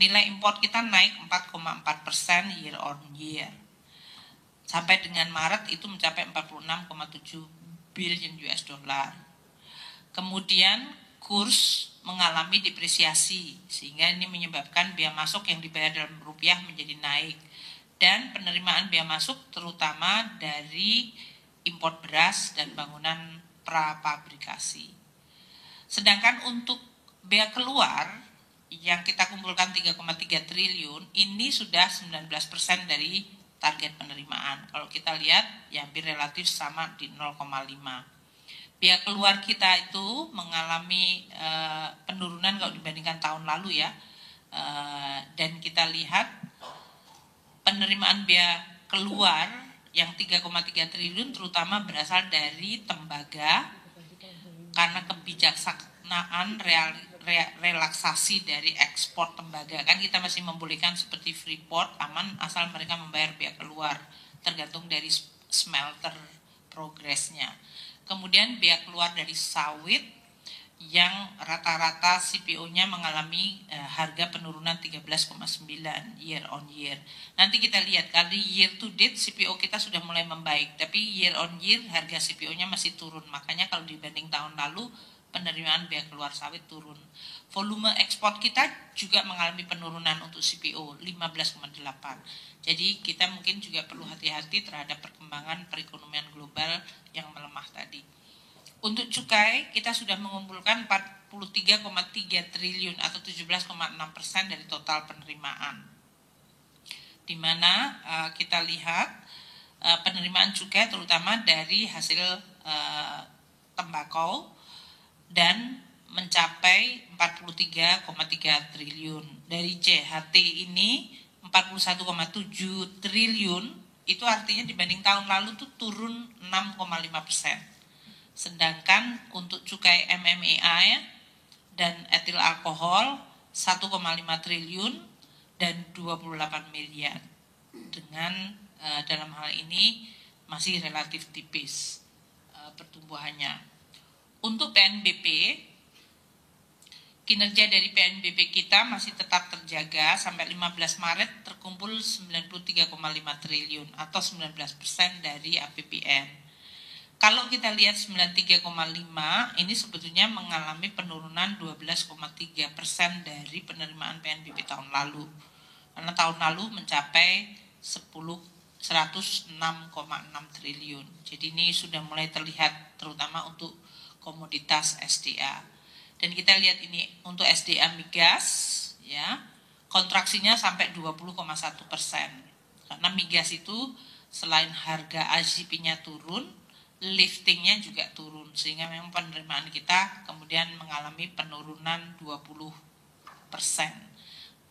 Nilai import kita naik 4,4% year on year. Sampai dengan Maret itu mencapai 46,7 billion US dollar. Kemudian kurs mengalami depresiasi sehingga ini menyebabkan bea masuk yang dibayar dalam rupiah menjadi naik dan penerimaan bea masuk terutama dari impor beras dan bangunan prapabrikasi. Sedangkan untuk bea keluar yang kita kumpulkan 3,3 triliun ini sudah 19% dari target penerimaan. Kalau kita lihat ya hampir relatif sama di 0,5. Bea keluar kita itu mengalami penurunan kalau dibandingkan tahun lalu ya, dan kita lihat penerimaan bea keluar yang 3,3 triliun terutama berasal dari tembaga karena kebijaksanaan relaksasi dari ekspor tembaga. Kan kita masih membolehkan seperti Freeport aman asal mereka membayar bea keluar tergantung dari smelter progresnya. Kemudian bea keluar dari sawit yang rata-rata CPO-nya mengalami harga penurunan 13,9 year on year. Nanti kita lihat kali year to date CPO kita sudah mulai membaik, tapi year on year harga CPO-nya masih turun. Makanya kalau dibanding tahun lalu penerimaan bea keluar sawit turun. Volume ekspor kita juga mengalami penurunan untuk CPO 15,8. Jadi kita mungkin juga perlu hati-hati terhadap perkembangan perekonomian global yang melemah tadi. Untuk cukai kita sudah mengumpulkan 43,3 triliun atau 17,6% dari total penerimaan. Di mana kita lihat penerimaan cukai terutama dari hasil tembakau dan mencapai 43,3 triliun. Dari CHT ini 41,7 triliun itu artinya dibanding tahun lalu itu turun 6,5%. Sedangkan untuk cukai MMEA dan etil alkohol 1,5 triliun dan 28 miliar. Dengan dalam hal ini masih relatif tipis pertumbuhannya. Untuk PNBP, kinerja dari PNBP kita masih tetap terjaga sampai 15 Maret terkumpul 93,5 triliun atau 19% dari APBN. Kalau kita lihat 93,5 ini sebetulnya mengalami penurunan 12,3% dari penerimaan PNBP tahun lalu. Karena tahun lalu mencapai 106,6 triliun. Jadi ini sudah mulai terlihat terutama untuk komoditas SDA. Dan kita lihat ini untuk SDA migas ya, kontraksinya sampai 20,1%. Karena migas itu selain harga ICP-nya turun, liftingnya juga turun sehingga memang penerimaan kita kemudian mengalami penurunan 20%.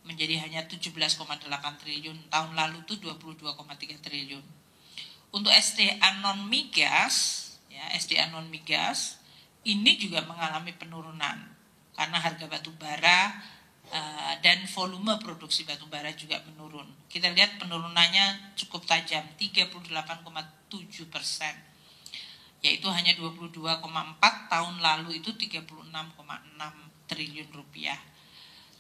menjadi hanya 17,8 triliun. Tahun lalu itu 22,3 triliun. Untuk SDA non migas, ya SDA non migas ini juga mengalami penurunan karena harga batu bara dan volume produksi batu bara juga menurun. Kita lihat penurunannya cukup tajam, 38,7%, yaitu hanya 22,4, tahun lalu itu 36,6 triliun rupiah.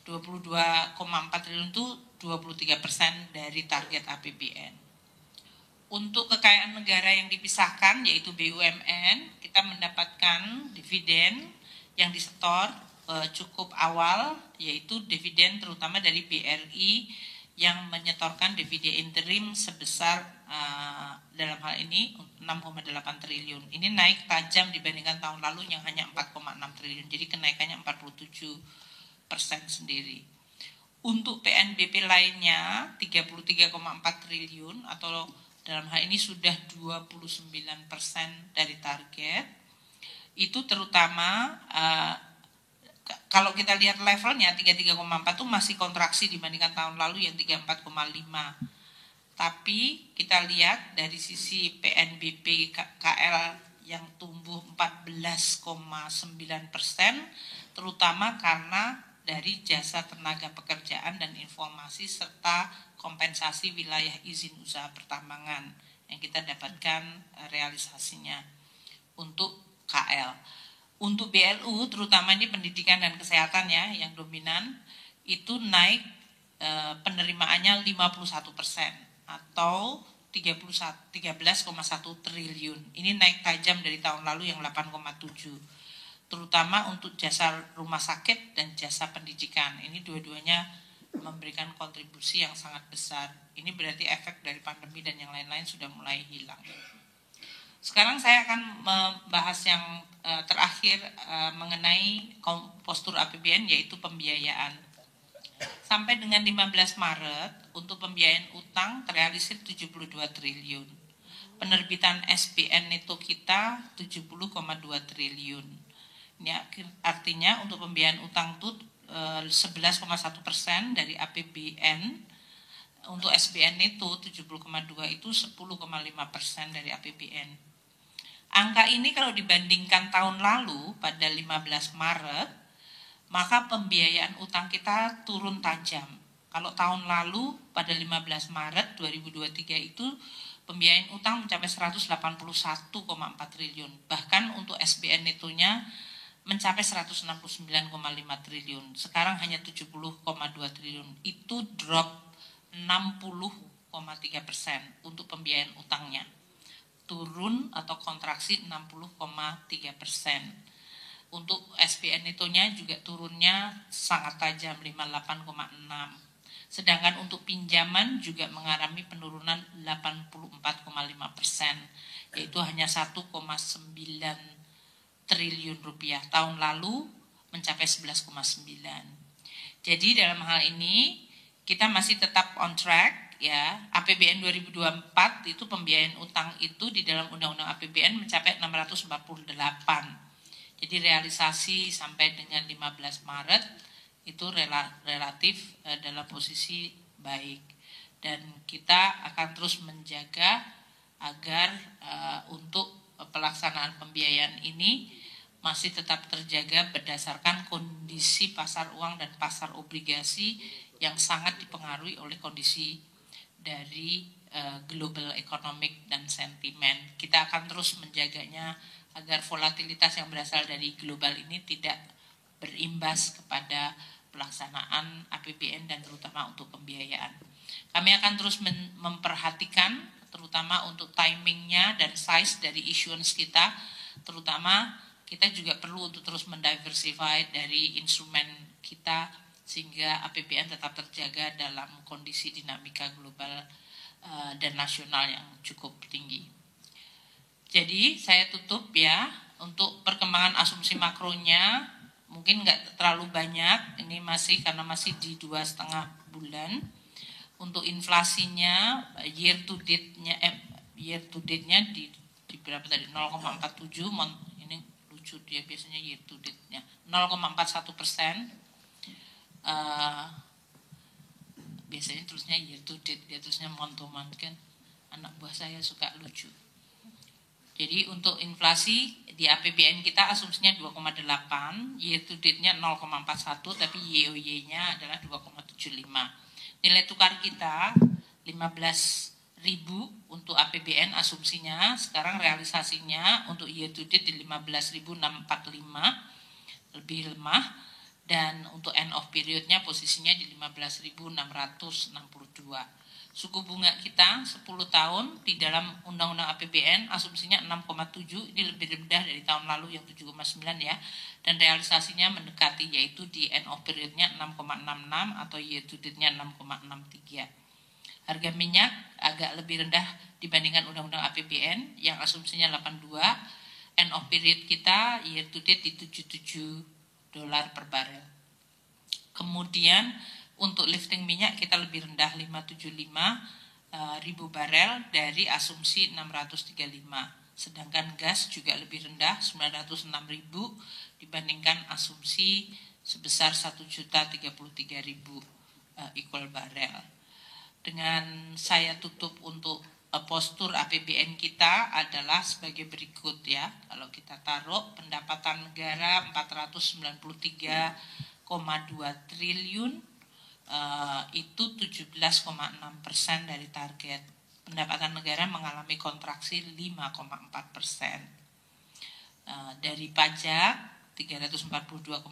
22,4 triliun itu 23% dari target APBN. Untuk kekayaan negara yang dipisahkan yaitu BUMN, kita mendapatkan dividen yang disetor cukup awal, yaitu dividen terutama dari BRI yang menyetorkan dividen interim sebesar dalam hal ini 6,8 triliun. Ini naik tajam dibandingkan tahun lalu yang hanya 4,6 triliun. Jadi kenaikannya 47% sendiri. Untuk PNBP lainnya 33,4 triliun atau dalam hal ini sudah 29% dari target. Itu terutama kalau kita lihat levelnya 33,4 itu masih kontraksi dibandingkan tahun lalu yang 34,5. Tapi kita lihat dari sisi PNBP KL yang tumbuh 14,9%, terutama karena dari jasa tenaga pekerjaan dan informasi serta kompensasi wilayah izin usaha pertambangan yang kita dapatkan realisasinya untuk KL. Untuk BLU terutama ini pendidikan dan kesehatan ya yang dominan itu naik penerimaannya 51% atau 13,1 triliun. Ini naik tajam dari tahun lalu yang 8,7, terutama untuk jasa rumah sakit dan jasa pendidikan. Ini dua-duanya memberikan kontribusi yang sangat besar. Ini berarti efek dari pandemi dan yang lain-lain sudah mulai hilang. Sekarang saya akan membahas yang terakhir mengenai postur APBN yaitu pembiayaan. Sampai dengan 15 Maret untuk pembiayaan utang terrealisir 72 triliun. Penerbitan SBN neto kita 70,2 triliun. Ini artinya untuk pembiayaan utang itu 11,1% dari APBN. Untuk SBN itu 70,2 itu 10,5% dari APBN. Angka ini kalau dibandingkan tahun lalu pada 15 Maret, maka pembiayaan utang kita turun tajam. Kalau tahun lalu pada 15 Maret 2023 itu pembiayaan utang mencapai 181,4 triliun. Bahkan untuk SBN netonya mencapai 169,5 triliun. Sekarang hanya 70,2 triliun. Itu drop 60,3% untuk pembiayaan utangnya. Turun atau kontraksi 60,3%. Untuk SBN netonya juga turunnya sangat tajam 58,6. Sedangkan untuk pinjaman juga mengalami penurunan 84,5%, yaitu hanya 1,9 triliun rupiah. Tahun lalu mencapai 11,9. Jadi dalam hal ini kita masih tetap on track ya. APBN 2024 itu pembiayaan utang itu di dalam Undang-Undang APBN mencapai 648. Jadi realisasi sampai dengan 15 Maret itu relatif dalam posisi baik. Dan kita akan terus menjaga agar untuk pelaksanaan pembiayaan ini masih tetap terjaga berdasarkan kondisi pasar uang dan pasar obligasi yang sangat dipengaruhi oleh kondisi dari global economic dan sentimen. Kita akan terus menjaganya agar volatilitas yang berasal dari global ini tidak berimbas kepada pelaksanaan APBN dan terutama untuk pembiayaan. Kami akan terus memperhatikan terutama untuk timingnya dan size dari issuance kita, terutama kita juga perlu untuk terus mendiversify dari instrumen kita sehingga APBN tetap terjaga dalam kondisi dinamika global dan nasional yang cukup tinggi. Jadi saya tutup ya, untuk perkembangan asumsi makronya mungkin nggak terlalu banyak, ini masih karena masih di 2,5 bulan. Untuk inflasinya year to date-nya di berapa tadi 0,47, ini lucu dia biasanya year to date-nya 0,41%. biasanya terusnya year to date, dia terusnya month to month kan. Anak buah saya suka lucu. Jadi untuk inflasi di APBN kita asumsinya 2,8, year to date-nya 0,41, tapi YoY-nya adalah 2,75. Nilai tukar kita 15.000 untuk APBN asumsinya, sekarang realisasinya untuk year to date di 15.645, lebih lemah, dan untuk end of period-nya posisinya di 15.662. Suku bunga kita 10 tahun di dalam Undang-Undang APBN asumsinya 6,7, ini lebih rendah dari tahun lalu yang 7,9 ya, dan realisasinya mendekati, yaitu di end of period-nya 6,66 atau year to date-nya 6,63. Harga minyak agak lebih rendah dibandingkan Undang-Undang APBN yang asumsinya 82, end of period kita year to date di $77 per barel. Kemudian untuk lifting minyak kita lebih rendah 575.000 barel dari asumsi 635. Sedangkan gas juga lebih rendah 906.000 dibandingkan asumsi sebesar 1.033.000 equal barel. Dengan saya tutup untuk postur APBN kita adalah sebagai berikut ya. Kalau kita taruh pendapatan negara 493,2 triliun, itu 17,6% dari target. Pendapatan negara mengalami kontraksi 5,4%. Dari pajak 342,9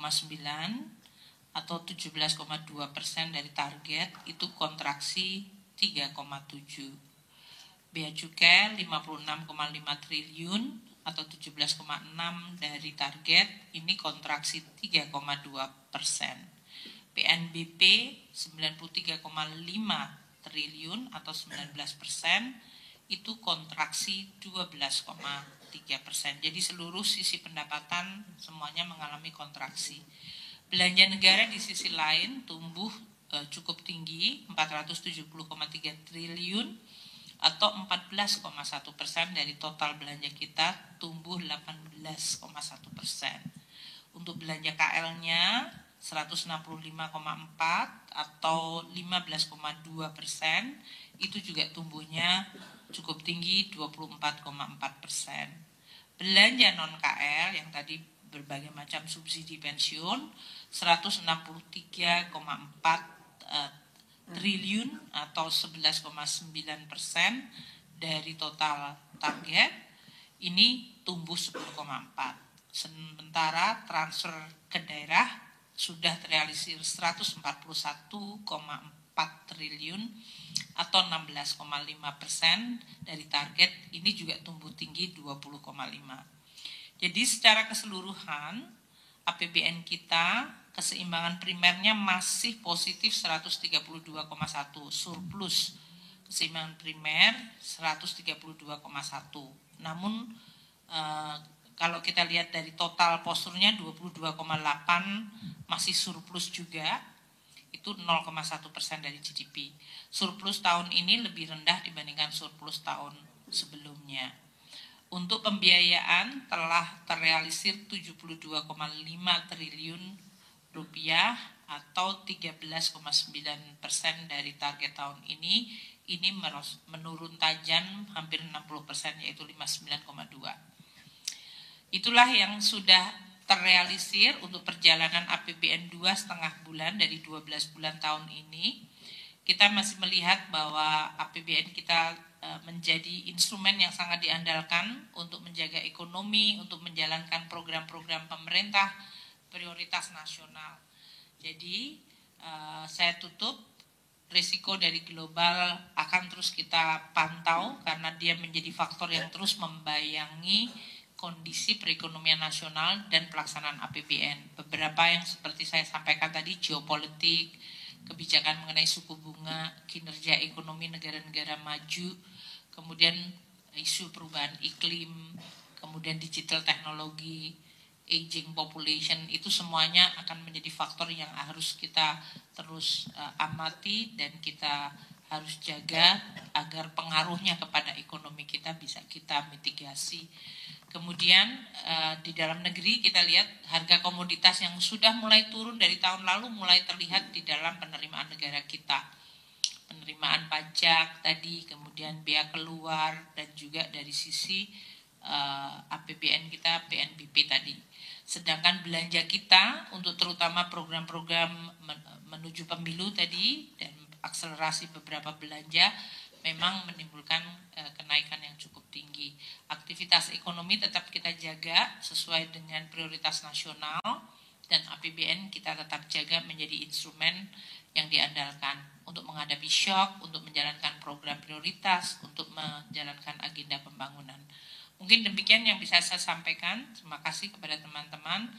atau 17,2% dari target, itu kontraksi 3,7. Bea cukai 56,5 triliun atau 17,6 dari target, ini kontraksi 3,2%. PNBP 93,5 triliun atau 19%, itu kontraksi 12,3%. Jadi seluruh sisi pendapatan semuanya mengalami kontraksi. Belanja negara di sisi lain tumbuh cukup tinggi 470,3 triliun atau 14,1% dari total belanja kita, tumbuh 18,1%. Untuk belanja KL-nya 165,4 atau 15,2%, itu juga tumbuhnya cukup tinggi 24,4%. Belanja non KL yang tadi berbagai macam subsidi pensiun 163,4 triliun atau 11,9% dari total target, ini tumbuh 10,4. Sementara transfer ke daerah sudah terrealisir 141,4 triliun atau 16,5% dari target, ini juga tumbuh tinggi 20,5. Jadi secara keseluruhan APBN kita keseimbangan primernya masih positif 132,1, surplus keseimbangan primer 132,1. Namun kalau kita lihat dari total posturnya 22,8 masih surplus juga, itu 0,1% dari GDP. Surplus tahun ini lebih rendah dibandingkan surplus tahun sebelumnya. Untuk pembiayaan telah terrealisir 72,5 triliun rupiah atau 13,9% dari target tahun ini. Ini menurun tajam hampir 60%, yaitu 59,2. Itulah yang sudah terrealisir untuk perjalanan APBN 2,5 bulan dari 12 bulan tahun ini. Kita masih melihat bahwa APBN kita menjadi instrumen yang sangat diandalkan untuk menjaga ekonomi, untuk menjalankan program-program pemerintah prioritas nasional. Jadi saya tutup, risiko dari global akan terus kita pantau karena dia menjadi faktor yang terus membayangi kondisi perekonomian nasional dan pelaksanaan APBN. Beberapa yang seperti saya sampaikan tadi, geopolitik, kebijakan mengenai suku bunga, kinerja ekonomi negara-negara maju, kemudian isu perubahan iklim, kemudian digital teknologi, aging population, itu semuanya akan menjadi faktor yang harus kita terus amati dan kita harus jaga agar pengaruhnya kepada ekonomi kita bisa kita mitigasi. Kemudian di dalam negeri kita lihat harga komoditas yang sudah mulai turun dari tahun lalu mulai terlihat di dalam penerimaan negara kita. penerimaan pajak tadi, kemudian bea keluar, dan juga dari sisi APBN kita, PNBP tadi. Sedangkan belanja kita untuk terutama program-program menuju pemilu tadi dan akselerasi beberapa belanja memang menimbulkan kenaikan yang cukup tinggi. Aktivitas ekonomi tetap kita jaga sesuai dengan prioritas nasional dan APBN kita tetap jaga menjadi instrumen yang diandalkan untuk menghadapi shock, untuk menjalankan program prioritas, untuk menjalankan agenda pembangunan. Mungkin demikian yang bisa saya sampaikan. Terima kasih kepada teman-teman.